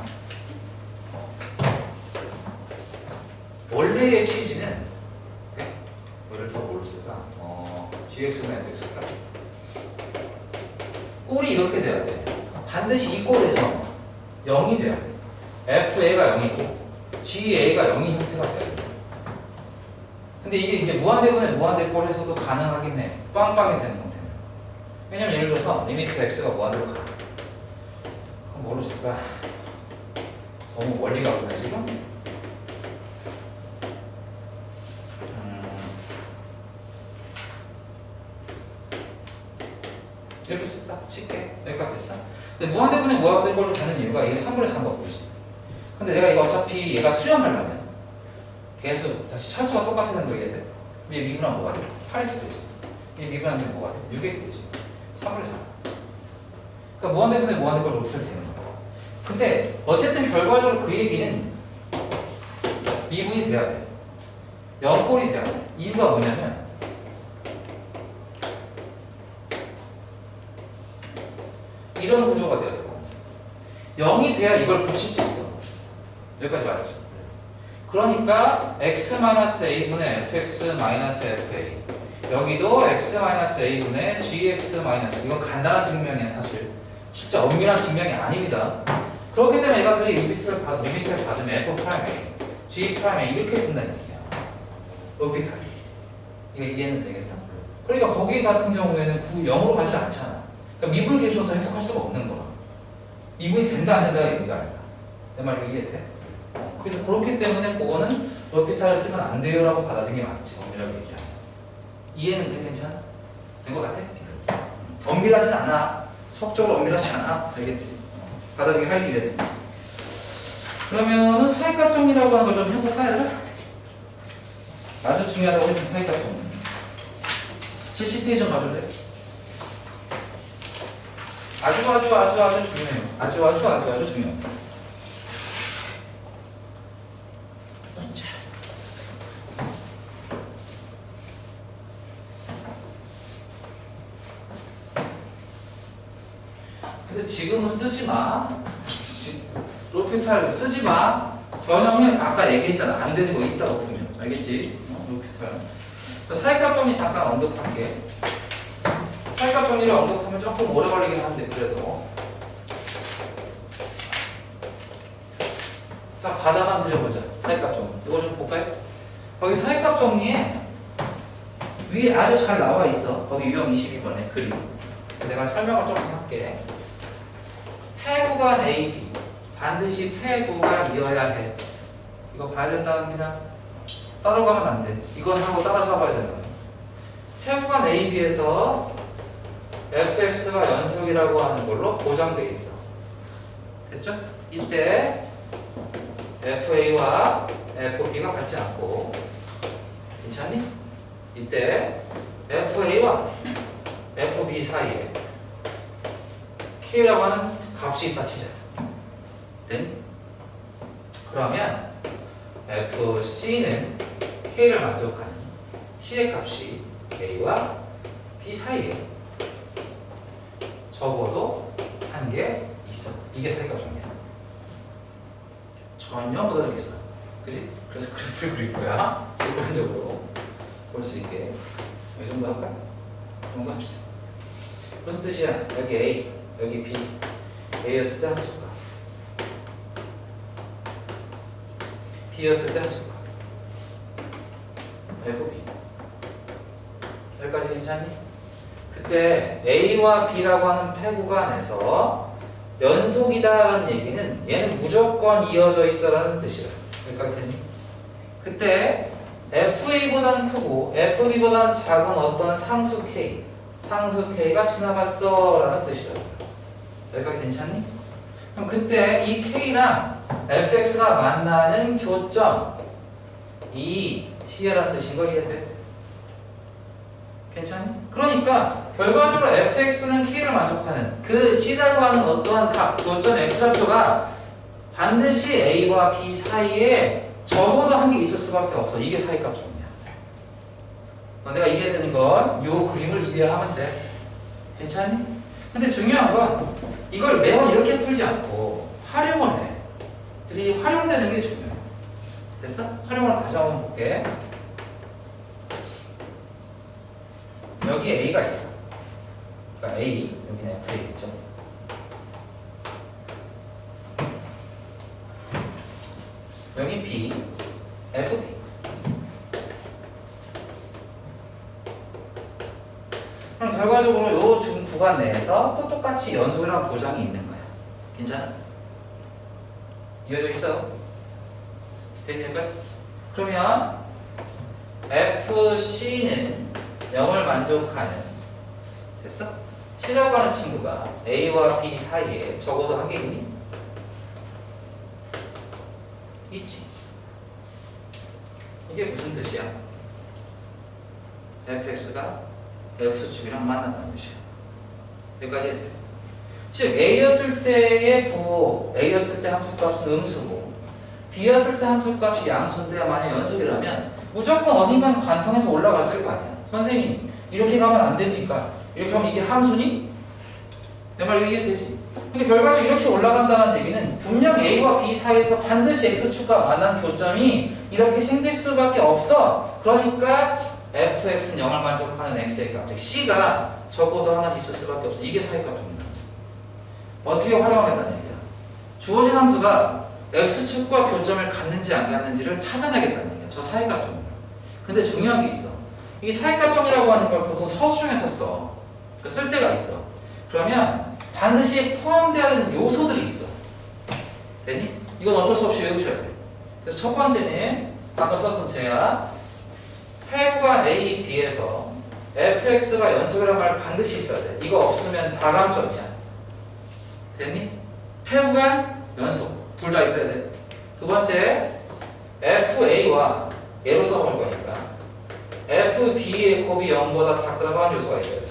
원래의 취지는 뭐를 더 뭘로 쓸까? GX나 FX일까? 꼴이 이렇게 돼야 돼. 반드시 이 꼴에서 0이 돼야 돼. FA가 0이고 GA가 0인 형태가 돼야 돼. 근데 이게 이제 무한대분의 무한대꼴에서도 가능하긴 해. 빵빵이 되는 형태는. 왜냐면 예를 들어서 리미트 x가 무한대로 가. 그럼 뭐로 쓸까? 너무 멀리 가거든 지금? 이렇게 쓰다 칠게. 여기까지 됐어? 근데 무한대분의 무한대꼴로 되는 이유가 이게 3분의 3 거지. 근데 내가 이거 어차피 얘가 수렴하려면 계속 다시 차수가 똑같아야 되는 거 이해돼? 얘 미분하면 뭐가 돼? 8x 되지. 얘 미분하면 뭐가 돼? 6x 되지. 3분의 3. 그러니까 무한대분의 무한대꼴 로피탈 되는 거야. 근데 어쨌든 결과적으로 그 얘기는 미분이 돼야 돼. 0꼴이 돼야 돼. 이유가 뭐냐면 이런 구조가 돼야 되고 0이 돼야 이걸 붙일 수 있어. 여기까지 맞지? 그러니까 x-a분의 fx-fa 여기도 x-a분의 gx- 이건 간단한 증명이야 사실. 진짜 엄밀한 증명이 아닙니다. 그렇기 때문에 얘가 그리 리미트를 받으면 f'-a, g'-a 이렇게 된다는 얘기야. 로피탈이. 이거 이해는 되겠어? 그러니까 거기 같은 경우에는 0으로 가지 않잖아. 그러니까 미분 계수로서 해석할 수가 없는 거야. 미분이 된다 안 된다가 얘기가 아니라. 내 말 이해돼? 그래서 그렇기 때문에 그거는 로피탈을 쓰면 안 돼요라고 받아들이는 게 맞지. 엄밀하게 얘기하면. 이해는 돼? 괜찮아? 된 거 같아? 엄밀하진 않아. 수학적으로 엄밀하지 않아. 알겠지? 받아들이기 할 일이야 되지. 그러면은 사이값 정리라고 하는 걸 좀 해볼까 얘들아? 아주 중요하다고 했던 사이값 정리. 70페이지 좀 봐줄래? 아주 중요해요. 아주 중요해요. 근데 지금은 쓰지 마. 로피탈 쓰지 마. 변형에 아까 얘기했잖아. 안 되는 거 있다고 보면. 알겠지? 로피탈. 사익값 정리 잠깐 언급할게. 사익값 정리를 언급하면 조금 오래 걸리긴 한데 그래도. 자, 바닥만 드려보자. 사익값 정리. 이거 좀 볼까요? 거기 사익값 정리에 위에 아주 잘 나와 있어. 거기 유형 22번에 그림. 내가 설명을 좀 할게. 폐구간 AB 반드시 폐구간이어야 해. 이거 봐야 된답니다. 따로 가면 안 돼. 이건 하고 따라 잡아야 된다. 폐구간 AB에서 fx가 연속이라고 하는 걸로 보장돼 있어. 됐죠? 이때 FA와 FB가 같지 않고, 괜찮니? 이때 FA와 FB 사이에 K라고 하는 값이 있다 치자. 됐니? 그러면 FC는 K를 만족하는 C의 값이 A와 B 사이에 적어도 한 개 있어. 이게 사익값 정리야. 전혀 못 알겠어. 그지? 그래서 그래프를 그릴 거야. 객관적으로 볼 수 있게. 이 정도 할까? 이 정도 합시다. 무슨 뜻이야? 여기 A, 여기 B. A였을 때 함수가, B였을 때 함수가, FB. 여기까지 괜찮니? 그때 A와 B라고 하는 폐구간에서 연속이다라는 얘기는 얘는 무조건 이어져 있어라는 뜻이야. 여기까지 됐니? 그때 FA보다는 크고 FB보다는 작은 어떤 상수 K, 상수 K가 지나갔어라는 뜻이야. 여기까지 괜찮니? 그럼 그때 이 K랑 fx가 만나는 교점 이 C라는 뜻인 거 이해돼? 괜찮니? 그러니까 결과적으로 fx는 K를 만족하는 그 C라고 하는 어떠한 값, 교점 x좌표가 반드시 A와 B 사이에 적어도 한 개 있을 수밖에 없어. 이게 사익값 정리야. 내가 이해되는 건 이 그림을 이해하면 돼. 괜찮니? 근데 중요한 건 이걸 매번 이렇게 풀지 않고 활용을 해. 그래서 이 활용되는 게 중요해. 됐어? 활용을 다시 한번 볼게. 여기 A가 있어. 그러니까 A, 여기는 FA겠죠. 여기 B, FB. 그럼 결과적으로 이 중 구간 내에서 또 똑같이 연속이라는 보장이 있는 거야. 괜찮아? 이어져 있어? 됐니 여기까지? 그러면 FC는 0을 만족하는, 됐어? C라고 하는 친구가 A와 B 사이에 적어도 한 개 있니? 있지. 이게 무슨 뜻이야? fx가 x축이랑 만난다는 뜻이야. 여기까지 해도 돼. 즉 A였을 때의 부호, A였을 때 함수값은 음수고 B였을 때 함수값이 양수인데 만약 연속이라면 무조건 어딘가 관통해서 올라갔을 거 아니야. 선생님 이렇게 가면 안 됩니까? 이렇게 하면 이게 함수니? 내 말 이해되지? 근데 결과적으로 이렇게 올라간다는 얘기는 분명 A와 B 사이에서 반드시 X축과 만난 교점이 이렇게 생길 수밖에 없어. 그러니까 fx는 0을 만족하는 x의 값, 즉 c가 적어도 하나 있을 수밖에 없어. 이게 사익값 정리야. 어떻게 활용하겠다는 얘기야. 주어진 함수가 x축과 교점을 갖는지 안 갖는지를 찾아내겠다는 얘기야. 저 사익값 정리. 근데 중요한 게 있어. 이 사익값 정리라고 하는 걸 보통 서술형에서 써. 그러니까 쓸 때가 있어. 그러면 반드시 포함되어야 하는 요소들이 있어. 됐니? 이건 어쩔 수 없이 외우셔야 돼. 그래서 첫 번째는 방금 썼던 제야. 폐구간 A, B에서 fx가 연속이라는 말 반드시 있어야 돼. 이거 없으면 다감점이야. 됐니? 폐구간 연속 둘 다 있어야 돼. 두 번째, FA와 예로 써볼 거니까 FB의 곱이 0보다 작다고 하는 요소가 있어야 돼.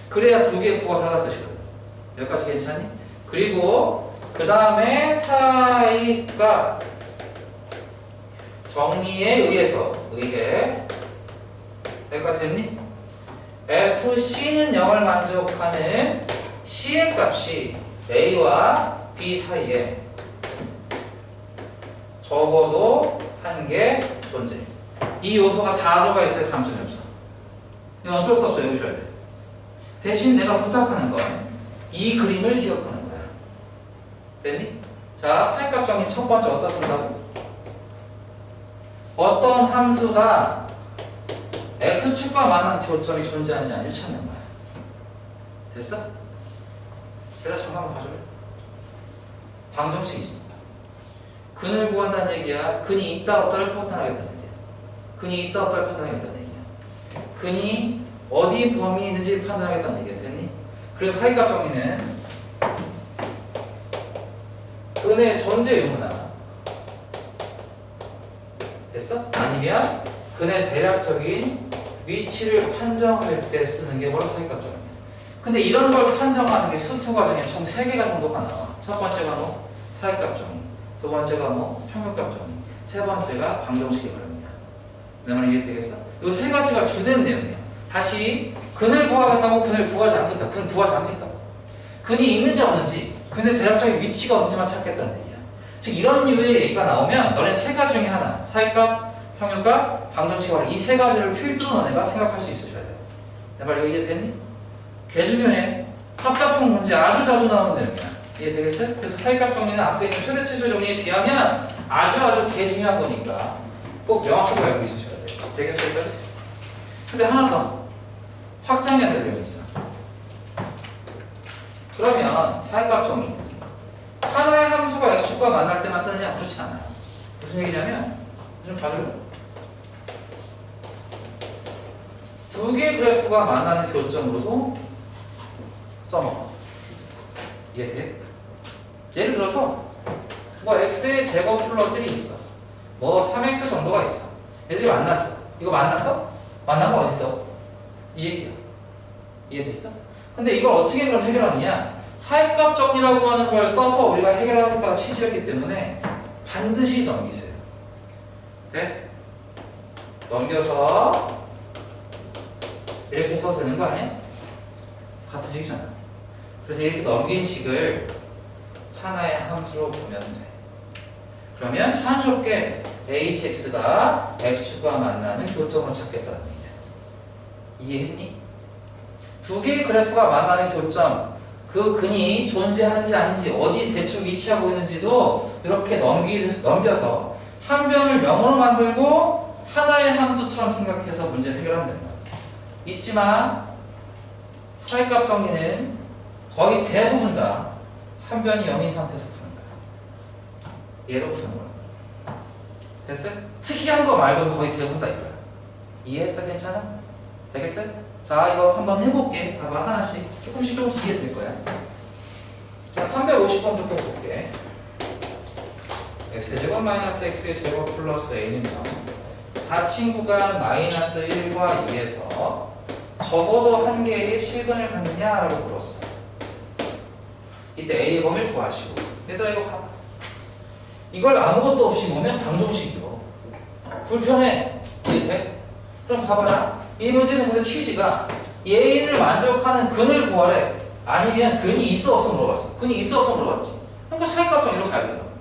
그래야 두 개의 부가 하나 뜻이거든. 여기까지 괜찮니? 그리고 그 다음에 사이값 정리에 의해 여기까지 됐니? FC는 0을 만족하는 C의 값이 A와 B 사이에 적어도 한 개 존재. 이 요소가 다 들어가 있어야 다음 점이 없어. 이건 어쩔 수 없어. 외우셔야 돼. 대신 내가 부탁하는 건 이 그림을 기억하는 거야. 됐니? 자, 사역값 정의 첫 번째 어디다 쓴다고? 어떤 함수가 x축과 만난 교점이 존재하는지 아닌지 찾는 거야. 됐어? 내가 잠깐만 봐줄래? 방정식이지. 근을 구한다는 얘기야. 근이 있다 없다를 판단하겠다는 얘기야. 근이 있다 없다를 판단하겠다는 얘기야. 근이 어디 범위에 있는지 판단하겠다는 얘기야. 됐니? 그래서 사이값 정리는 근의 존재 의무나 됐어? 아니면 근의 대략적인 위치를 판정할 때 쓰는 게 바로 사이값 정리야. 근데 이런 걸 판정하는 게 수투 과정에 총 3개가 정도가 나와. 첫 번째가 뭐 사이값 정리, 두 번째가 뭐 평균값 정리, 세 번째가 방정식의 활용이야. 내 말 이해되겠어? 이 3가지가 주된 내용이야. 다시 근을 구하겠다고 근을 구하지 않겠다. 근 구하지 않겠다. 근이 있는지 없는지, 근의 대략적인 위치가 어딘지만 찾겠다는 얘기야. 즉 이런 류의 얘기가 나오면 너네 3가지 중에 하나, 사이값, 평균값, 방정식 활용, 이 3가지를 필두로 너네가 생각할 수 있으셔야 돼. 내 말 이해됐니? 개 중요해. 합답형 문제 아주 자주 나오는 내용이야. 이해되겠어요? 그래서 사이값 정리는 앞에 있는 최대 최소 정리에 비하면 아주 개 중요한 거니까 꼭 명확하게 알고 있으셔야 돼요. 되겠어요? 근데 하나 더 확장해야 될 내용이 있어. 그러면 사이값 정리 하나의 함수가 x축과 만날 때만 쓰느냐? 그렇지 않아요. 무슨 얘기냐면 좀 봐줄래? 두 개의 그래프가 만나는 교점으로도 써먹어. 이해돼? 예를 들어서 뭐 x의 제곱 플러스 1이 있어. 뭐 3x 정도가 있어. 얘들이 만났어. 이거 만났어? 만난 거 어딨어? 이 얘기야. 이해됐어? 근데 이걸 어떻게 그럼 해결하느냐? 사이값 정리라고 하는 걸 써서 우리가 해결하겠다고 취지했기 때문에 반드시 넘기세요. 돼? 넘겨서 이렇게 써도 되는 거 아니야? 같은 식이잖아. 그래서 이렇게 넘긴 식을 하나의 함수로 보면 돼. 그러면 자연스럽게 hx가 x축과 만나는 교점을 찾겠다는 얘기야. 이해했니? 두 개의 그래프가 만나는 교점, 그 근이 존재하는지 아닌지, 어디 대충 위치하고 있는지도 이렇게 넘겨서 한 변을 명으로 만들고 하나의 함수처럼 생각해서 문제를 해결하면 된다. 잊지 마. 사이값 정리는 거의 대부분 다 한 변이 0인 상태에서 푸는 거야. 얘로 푸는 거야. 됐어요? 특이한 거 말고는 거의 대부분 다 있다. 이해했어? 괜찮아? 되겠어요? 자, 이거 한번 해볼게. 봐봐, 하나씩. 조금씩 이해될 거야. 자, 350번부터 볼게. x제곱 마이너스 x제곱 플러스 a는 0. 닫힌 구간 마이너스 1과 2에서 적어도 한 개의 실근을 갖느냐라고 물었어. 이때 A의 범위를 구하시고. 얘들아 이거 봐봐. 이걸 아무것도 없이 보면 방정식이요. 불편해. 이해돼? 그럼 봐봐라. 이 문제는 근데 취지가 A를 만족하는 근을 구하래. 아니면 근이 있어 없어 물어봤어. 근이 있어 없어 물어봤지. 그러니까 사이값 정리로 가야 돼요.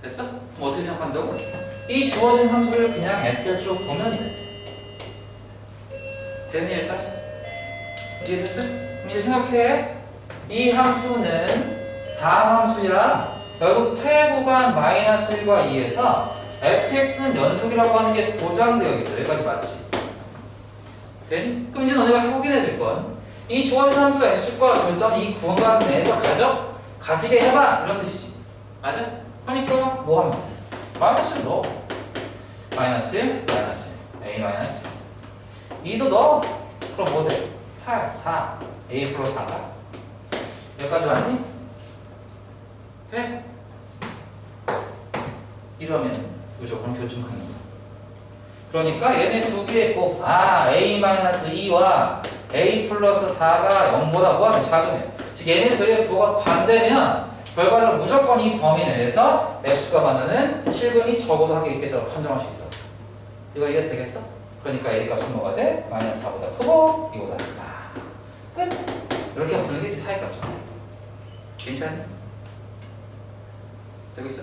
됐어? 뭐 어떻게 생각한다고? 이 주어진 함수를 그냥 fx로 보면 돼. 됐니 여기까지? 이해됐어? 그럼 이제 생각해. 이 함수는 다음 함수야. 결국 폐구간 마이너스 1과 2에서 fx는 연속이라고 하는 게 보장되어 있어. 여기까지 맞지? 되니? 그럼 이제 너네가 확인해야 될 건 이 주어진 함수가 x축과 교점 이 구간 내에서 가지게 해봐. 이런 뜻이지. 맞아? 그러니까 뭐 하면 돼? 마이너스를 넣어. 마이너스 1, 마이너스 1, a 마이너스 2도 넣어. 그럼 뭐 돼? 8, 4, a 플러스 4가 여기까지 맞니? 돼? 이러면 무조건 교점하는 거야. 그러니까 얘네 두 개의 꼭 a-2와 a 플러스 4가 0보다 뭐하면 작으면 즉 얘네 둘의 부호가 반대면 결과적으로 무조건 이 범위 내에서 x가 만나는 실근이 적어도 한 개 있겠다고 판정할 수 있다. 이거 이해되겠어? 그러니까 a 값은 뭐가 돼? 마이너스 4보다 크고 이보다 작다. 끝! 이렇게 푸는 게 사이값이야. 괜찮니? 되겠어?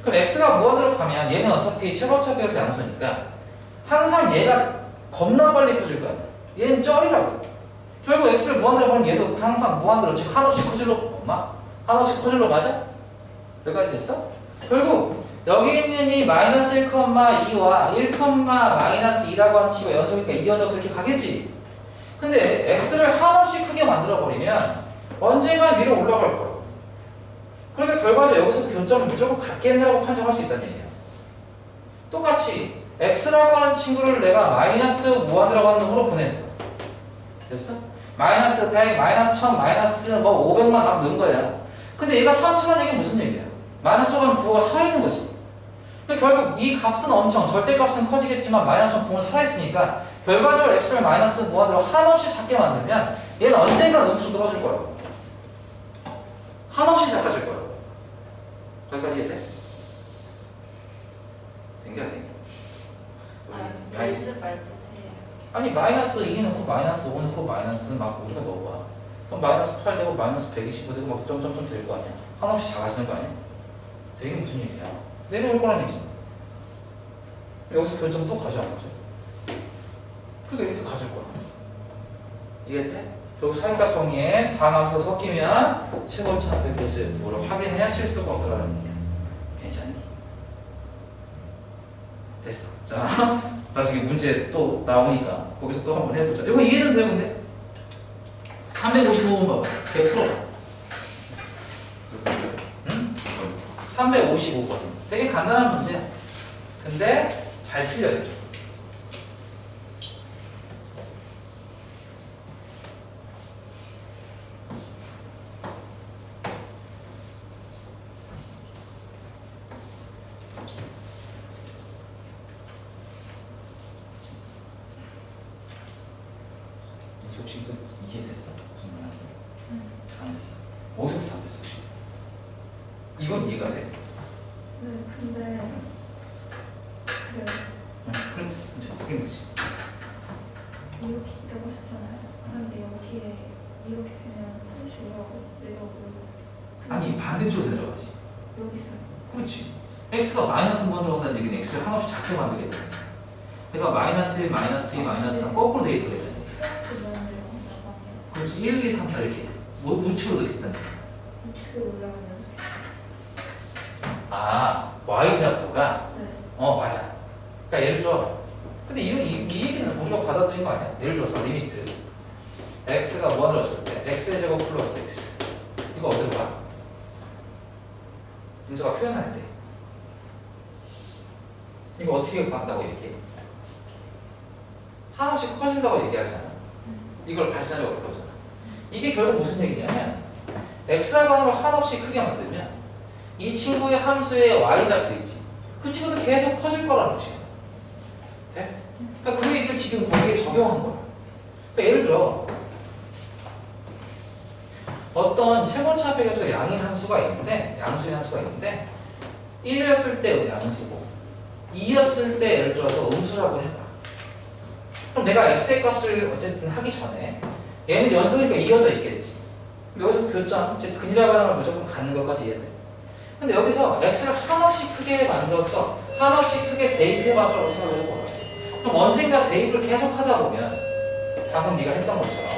그럼 x가 무한으로 가면 얘는 어차피 최고차비에서 양수니까 항상 얘가 겁나 빨리 커질 거야. 얘는 쩔이라고. 결국 x를 무한으로 보면 얘도 항상 무한으로 즉 한없이 커질로 엄마? 한없이 커질로 맞아? 여기까지 됐어? 결국 여기 있는 이 마이너스 1,2와 1,-2라고 한 치가 연속이니까 이어져서 이렇게 가겠지. 근데 x를 한없이 크게 만들어버리면 언젠간 위로 올라갈 거야. 그러니까 결과적으로 여기서 교점을 무조건 같겠네라고 판정할 수 있다는 얘기야. 똑같이 x라고 하는 친구를 내가 마이너스 무한이라고 하는 놈으로 보냈어. 됐어? 마이너스 100, 마이너스 1000, 마이너스 뭐 500만 막 넣은 거야. 근데 얘가 3000한 얘기는 무슨 얘기야? 마이너스라고 하는 부호가 살아있는 거지. 그러니까 결국 이 값은 엄청 절대값은 커지겠지만 마이너스 부호는 살아있으니까 결과적으로 x를 마이너스 무한으로 한없이 작게 만들면 얘는 언젠가 음수 늘어질 거라고. 한없이 작아질 거라고. 여기까지 이해돼? 된게 아니야. 말듯 말듯해요. 아니 마이너스 2 넣고 마이너스 5 넣고 마이너스 막 우리가 넣어봐. 그럼 마이너스 8 되고 마이너스 125 되고 막 점점점 될 거 아니야. 한없이 작아지는 거 아니야? 되게 무슨 얘기야? 내려올 거란 얘기지. 여기서 결점 또 가져온 거죠. 그러니까 이렇게 가질 거야. 이해돼? 결국 사역과 정리에 다항함수가 섞이면 최고차 백개수의 부호를 확인해야 실수가 없더라는 얘기야. 괜찮니? 됐어. 자, 나중에 문제 또 나오니까 거기서 또 한번 해보자. 이거 이해는 돼요, 근데? 355번 봐봐. 100%. 응? 355번. 되게 간단한 문제야. 근데 잘 틀려야 돼. 혹시 그 이해됐어? 무슨 말인지? 잘 안 됐어. 어디서부터 안 됐어 혹시? 이건 이해가 돼? 네, 근데 그래요. 그럼 이제 그림 되지. 이렇게 하셨잖아요. 그런데 여기에 이렇게 되면 35라고 내려오고 아니 반대쪽으로 내려가지. 여기서요. 그렇지. x가 마이너스 먼저 온다는 얘기는 x를 한없이 작게 만들게 되는 거지. 내가 마이너스 1, 마이너스 2, 마이너스 3 거꾸로 돼 있게 되는 거지. 플러스 면을 올라가면 그렇지. 1, 2, 3, 4 이렇게 우측으로 넣겠다는 거야. 우측에 올라가면 아, y좌표가 네. 맞아. 그러니까 예를 들어 근데 이 얘기는 우리가 받아들인 거 아니야? 예를 들어서 리미트 x가 1을 넣었을 때 x의 제곱 플러스 x 이거 어디로 가? 인수가 표현할 때 이거 어떻게 간다고 얘기해? 한없이 커진다고 얘기하잖아. 이걸 발산이라고 부르잖아. 이게 결국 무슨 얘기냐면 x라고 하는 걸 한없이 크게 만들면 이 친구의 함수의 y좌표 있지. 그 친구도 계속 커질 거라는 뜻이야. 돼? 그러니까 그 얘기를 지금 거기에 적용한 거야. 그러니까 예를 들어 어떤 최고차 비교적 양인 함수가 있는데 양수인 함수가 있는데 1이었을 때 양수고 2였을 때 예를 들어서 음수라고 해봐. 그럼 내가 x의 값을 어쨌든 하기 전에 얘는 연속이니까 이어져 있겠지. 근데 여기서 교점, 즉 근이라고 하는 걸 무조건 갖는 것까지 이해돼. 근데 여기서 x를 한없이 크게 만들어서 한없이 크게 대입해봐서라고 생각을 해보라. 그럼 언젠가 대입을 계속 하다 보면 방금 네가 했던 것처럼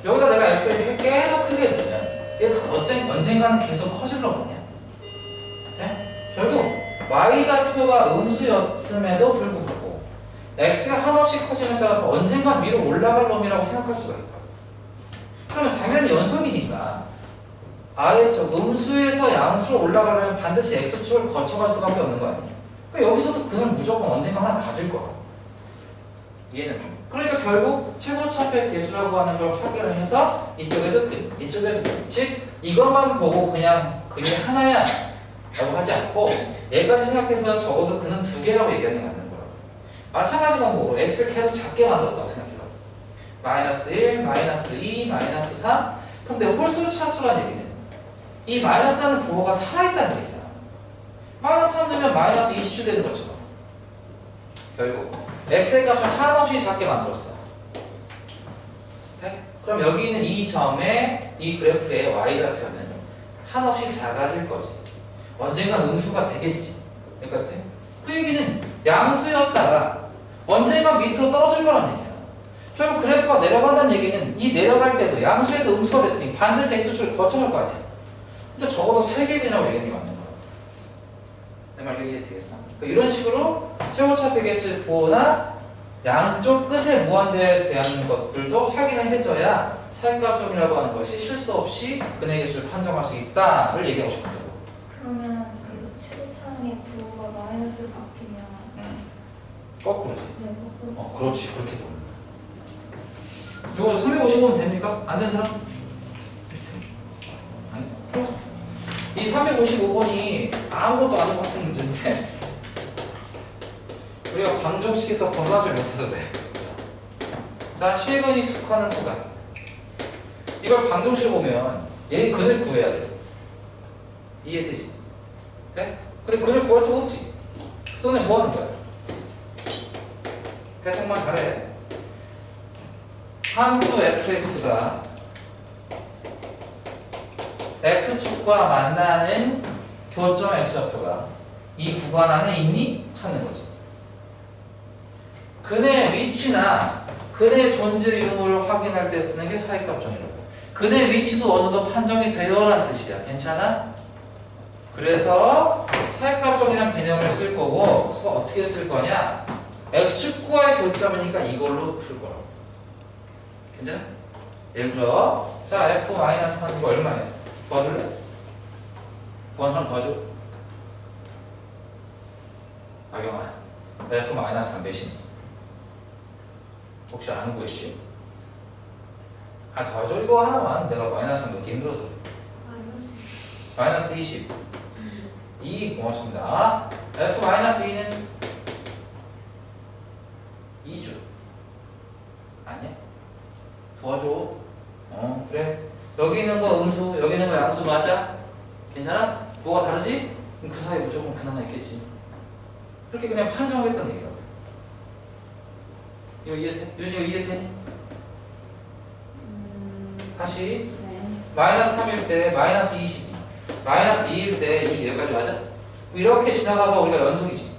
여기다 내가 x를 계속 크게 넣으면 얘가 언젠가는 계속 커질러 보냐. 네? 결국 y좌표가 음수였음에도 불구하고 x가 한없이 커짐에 따라서 언젠가 위로 올라갈 놈이라고 생각할 수가 있다. 그러면 당연히 연속이니까 아래쪽 음수에서 양수로 올라가려면 반드시 x축을 거쳐갈 수밖에 없는 거 아니냐. 그러니까 여기서도 그는 무조건 언젠가 하나 가질 거야. 이해는? 그러니까 결국 최고차별 계수라고 하는 걸 확인을 해서 이쪽에도 근, 이쪽에도 근. 즉 이것만 보고 그냥 근이 하나야 라고 하지 않고 얘까지 생각해서 적어도 그는 두 개라고 얘기하는 게 맞는 거라고. 마찬가지 방법으로 x를 계속 작게 만들었다고 생각해요. 마이너스 1, 마이너스 2, 마이너스 3. 그럼 내 홀수 차수라는 얘기는 이 마이너스라는 부호가 살아있다는 얘기야. 마이너스 3 넣으면 마이너스 20초 되는 것처럼 결국 x의 값을 한없이 작게 만들었어. 네? 그럼 여기 있는 이 점의 이 그래프의 y좌표는 한없이 작아질 거지. 언젠간 음수가 되겠지. 그러니까 그 얘기는 양수였다가 언젠간 밑으로 떨어질 거란 얘기야. 결국 그래프가 내려간다는 얘기는 이 내려갈 때도 양수에서 음수가 됐으니 반드시 x축을 거쳐갈 거 아니야. 근데 적어도 3개이라고 얘기하는 게 맞는 거야. 내 말 이해되겠어? 그러니까 이런 식으로 최고차 백엑스의 부호나 양쪽 끝의 무한대에 대한 것들도 확인을 해줘야 사익값정이라고 하는 것이 실수 없이 근의 개수를 판정할 수 있다를 얘기하고 싶다고. 그러면 그 최고차항의 부호가 마이너스로 바뀌면 거꾸로지. 네, 거꾸로. 그렇지. 그렇게 보면. 이거 355면 됩니까? 안 된 사람? 이 355번이 아무것도 아닌 것 같은 문제인데 우리가 방정식에서 벗어나지 못해서 그래. 자, 실근이 속하는 구간. 이걸 방정식으로 보면 얘 근을 구해야 돼. 이해되지? 돼? 근데 근을 구할 수가 없지. 그러면 뭐 하는 거야? 해석만 잘해. 함수 fx가 x축과 만나는 교점 x좌표가 이 구간 안에 있니? 찾는 거지. 근의 위치나 근의 존재 유무를 확인할 때 쓰는 게 사익값정이라고. 근의 위치도 어느 정도 판정이 되어라는 뜻이야. 괜찮아? 그래서 사익값정이라는 개념을 쓸 거고 어떻게 쓸 거냐? x축과의 교점이니까 이걸로 풀 거라고. 괜찮아? 예를 들어 자 f-3 이거 얼마야? 도와줄래? 구한 사람 도와줘? 아경아 f-3 몇이니? 혹시 아는 구했지? 아 도와줘 이거 하나만 내가 -3 넣기 힘들어서 마이너스 20 2 고맙습니다. f-2는 2주 아니야? 도와줘. 그래. 여기 있는 거 음수, 여기 있는 거 양수 맞아? 괜찮아? 부호가 다르지? 그럼 그 사이에 무조건 근 하나 있겠지. 그렇게 그냥 판정하겠다는 얘기라고. 이거 이해돼? 유지 이거 이해돼? 다시 네. 마이너스 3일 때 마이너스 22 마이너스 2일 때 이 여기까지 맞아? 이렇게 지나가서 우리가 연속이지.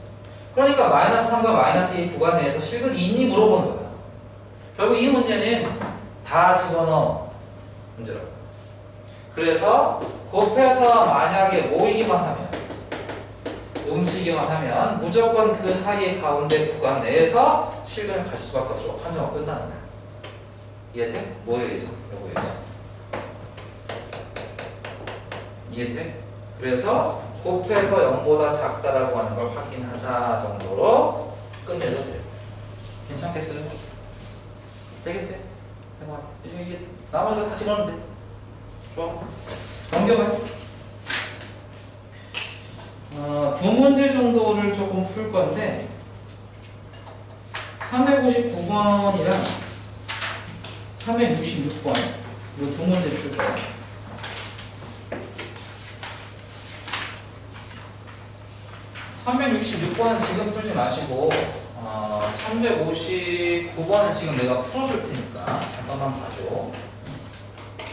그러니까 마이너스 3과 마이너스 2 구간 내에서 실근이 있니 물어보는 거야. 결국 이 문제는 다 집어넣어 문제라고. 그래서 곱해서 만약에 모이기만 하면 음수이기만 하면 무조건 그 사이의 가운데 구간 내에서 실근을 갈 수밖에 없어. 판정은 끝나는 거야. 이해돼? 뭐에 의해서? 요거에 의해서. 이해돼? 그래서 곱해서 0보다 작다라고 하는 걸 확인하자 정도로 끝내도 돼요. 괜찮겠어요? 되겠대? 이제 이게 나머지가 다 집어넣으면 돼. 좋아. 넘겨봐요. 두 문제 정도를 조금 풀 건데 359번이랑 366번 이 두 문제 풀 거예요. 366번은 지금 풀지 마시고 359번은 지금 내가 풀어줄 테니까 잠깐만 봐줘.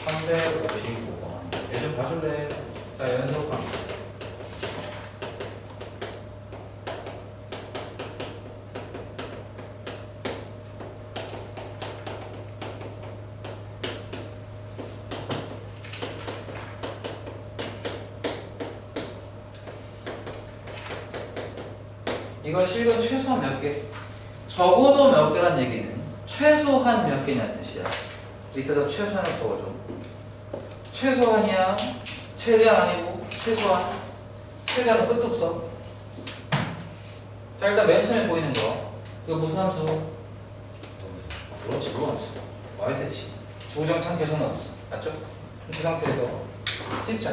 359번 얘 좀 봐줄래? 자 연속합니다. 이거 실근 최소한 몇 개? 적어도 몇 개란 얘기는 최소한 몇 개냐는 뜻이야. 밑에다 최소한을 적어줘. 최소한이야. 최대한 아니고 최소한. 최대한은 끝도 없어. 자 일단 맨 처음에 보이는 거 이거 무슨 함수? 그렇지 무함수. y대치. 주구장창 계산은 없어. 맞죠? 그 상태에서 tip자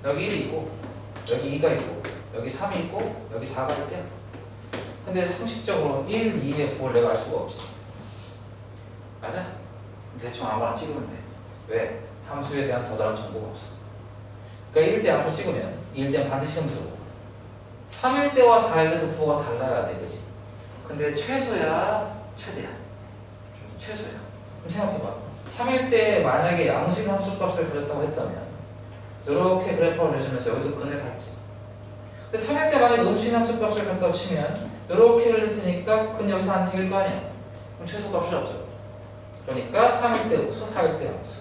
여기 1이 있고 여기 2가 있고 여기 3이 있고 여기 4가 있대요. 근데 상식적으로 1, 2의 부호를 내가 알 수가 없지. 맞아? 그럼 대충 아무거나 찍으면 돼. 왜? 함수에 대한 더 다른 정보가 없어. 그러니까 1일 때 앞으로 찍으면 2일 때는 반드시 함수고 3일 때와 4일 때도 부호가 달라야 돼. 그지? 근데 최소야 최대야. 최소야. 그럼 생각해봐. 3일 때 만약에 양수인 함수값을 가졌다고 했다면 이렇게 그래프를 내주면서 여기도 근을 갖지. 근데 3일 때 만약에 음수인 함수 값을 갖다 치면 이렇게를 낼 테니까 근 여기서 안 생길 거 아니야. 그럼 최소값을 잡죠. 그러니까 3일 때 음수, 4일 때 함수.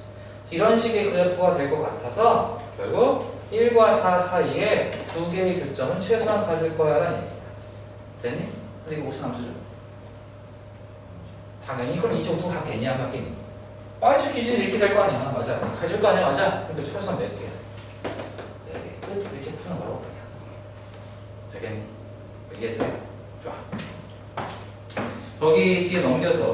이런 식의 그래프가 될 것 같아서 결국 1과 4 사이에 두 개의 교점은 최소한 가질 거야 라는 얘기야. 됐니? 근데 이거 무슨 함수죠? 당연히 그럼 이쪽도 같겠냐 안 같겠니? Y축 기준이 이렇게 될 거 아니야. 맞아. 가질 거 아니야. 맞아. 그러니까 최소한 몇 개야? 4개. 끝. 이렇게 푸는 거라고. 되겠니? 이해돼? 좋아. 거기 뒤에 넘겨서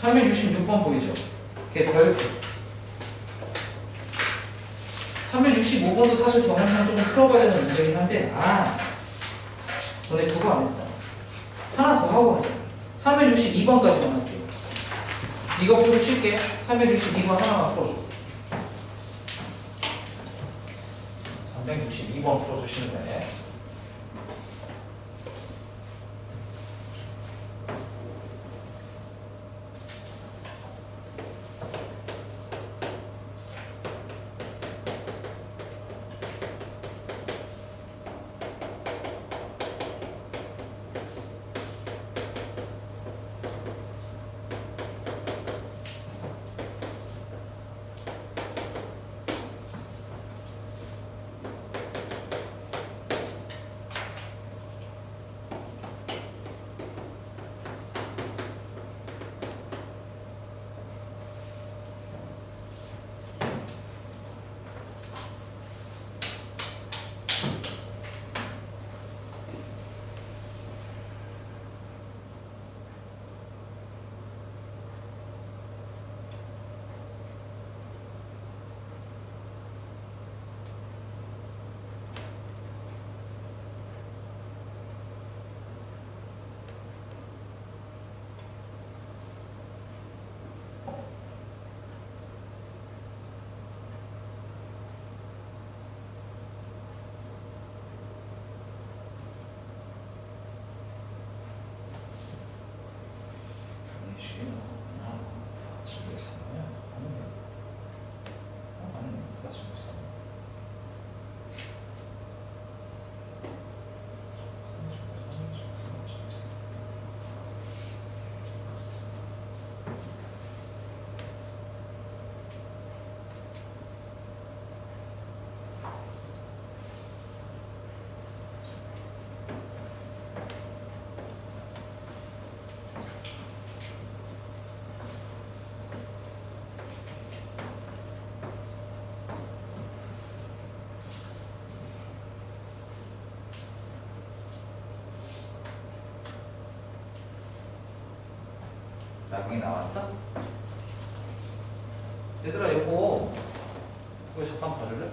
366번 보이죠? 걔 별표. 365번도 사실 경험상 좀 풀어봐야 되는 문제긴 한데 너네 그거 안 했다. 하나 더 하고 하자. 362번까지만 할게요. 이거 풀어 쉴게. 362번 하나만 풀어줘. 362번 풀어주시면 돼. 나중에 나왔다? 얘들아 이거 잠깐 봐줄래?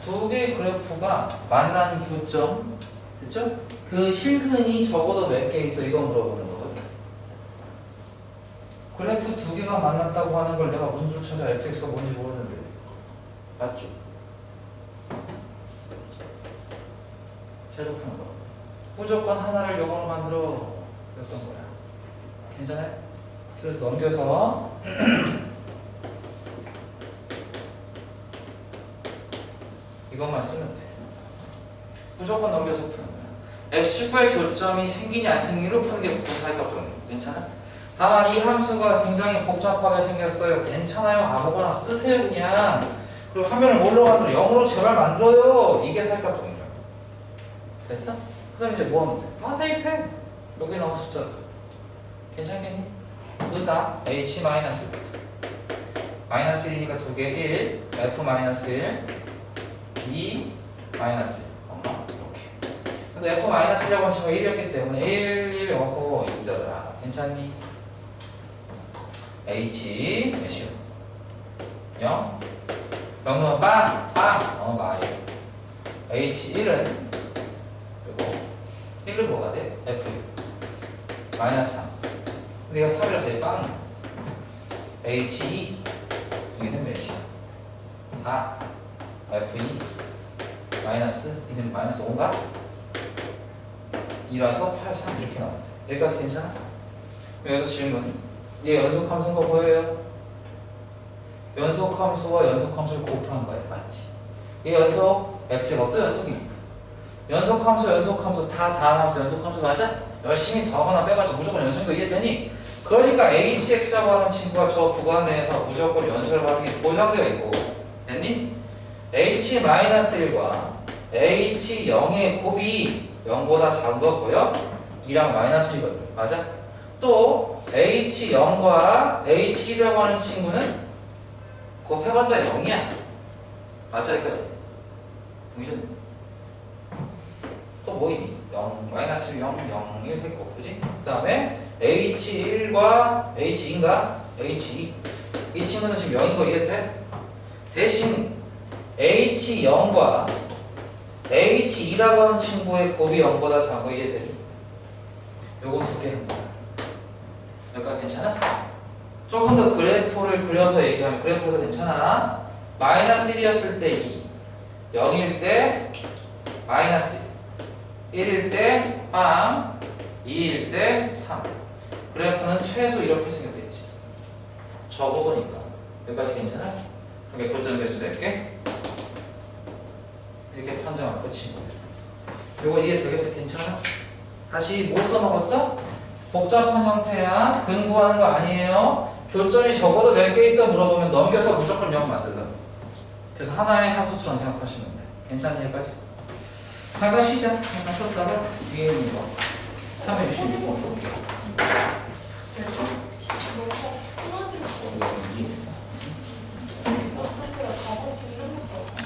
두 개의 그래프가 만나는 교점 됐죠? 그 실근이 적어도 몇 개 있어 이거 물어보는 거거든. 그래프 두 개가 만났다고 하는 걸 내가 무슨 수 찾아 fx가 뭔지 모르는데 맞죠? 제로 푸는 거 무조건 하나를 영어로 만들어 였던 거야. 괜찮아요? 그래서 넘겨서 이것만 쓰면 돼. 무조건 넘겨서 푸는 거야. x축과의 교점이 생기냐 안 생기냐로 푸는 게 보통 사이값정리. 괜찮아? 다만 이 함수가 굉장히 복잡하게 생겼어요. 괜찮아요. 아무거나 쓰세요 그냥. 그리고 화면을 뭘로 만들어? 0으로 제발 만들어요. 이게 사이값정리야. 됐어? 그 다음에 이제 뭐 하면 돼? 다 대입해. 여기 나온 숫자 괜찮겠니? 넣다 h 마이너스 마이너스 1이니까 두 개 1 f 마이너스 1 2 마이너스 1 이렇게. 근데 f 마이너스 1이라고 한 친구가 1이었기 때문에 1 1 넣고 이더라. 괜찮니? h 몇이요? 0 0 넣으면 빵 마이 h1은 그리고 1은 뭐가 돼? f 마이너스 3 근데 이거 3이라서 얘 빵이야. h2 여기는 몇이야? 4 f2 마이너스 이는 마이너스 5인가? 2라서 8, 3 이렇게 나온다. 여기까지 괜찮아? 여기서 질문. 얘 연속함수인 거 보여요? 연속함수와 연속함수를 곱한 거야. 맞지? 얘 연속, x가 또 연속이니까. 연속함수 다 다함수 연속함수 맞아? 열심히 더하거나 빼봤자 무조건 연속인 거 이해되니? 그러니까 hx라고 하는 친구가 저 구간 내에서 무조건 연속을 하는 게 보장되어 있고 됐니? h-1과 h0의 곱이 0보다 작은 거 보여? 2랑 -1이거든. 맞아? 또 h0과 h1이라고 하는 친구는 곱해봤자 0이야. 맞아? 여기까지. 보이셨니? 또 뭐 있니? 0, -1, 0, 0, 1 했고, 그지? 그 다음에 H1과 H2인가? H2. 이 친구는 지금 0인 거 이해돼? 대신 H0과 H2라고 하는 친구의 곱이 0보다 작은 거 이해되니? 요거 두 개 합니다. 여기까지 괜찮아? 조금 더 그래프를 그려서 얘기하면 그래프가 괜찮아? -1이었을 때 2, 0일 때 -1, 1일 때 빵, 2일 때 3. 그래프는 최소 이렇게 생겼겠지. 적어보니까. 여기까지 괜찮아? 그러니까 교점 개수 낼게. 이렇게 판정하고 끝인 거야. 요거 이해되겠어? 괜찮아? 다시 뭐 써먹었어? 복잡한 형태야. 근 구하는 거 아니에요. 교점이 적어도 몇 개 있어 물어보면 넘겨서 무조건 0 만들라. 그래서 하나의 함수처럼 생각하시면 돼. 괜찮니? 여기까지? 잠깐 쉬자. 잠깐 쉬었다가 위에 있는 거 참여 주시면 볼게요. 진짜 너무 끊어지고 이거 이해됐어? 어떻게 가방 지금 이러면서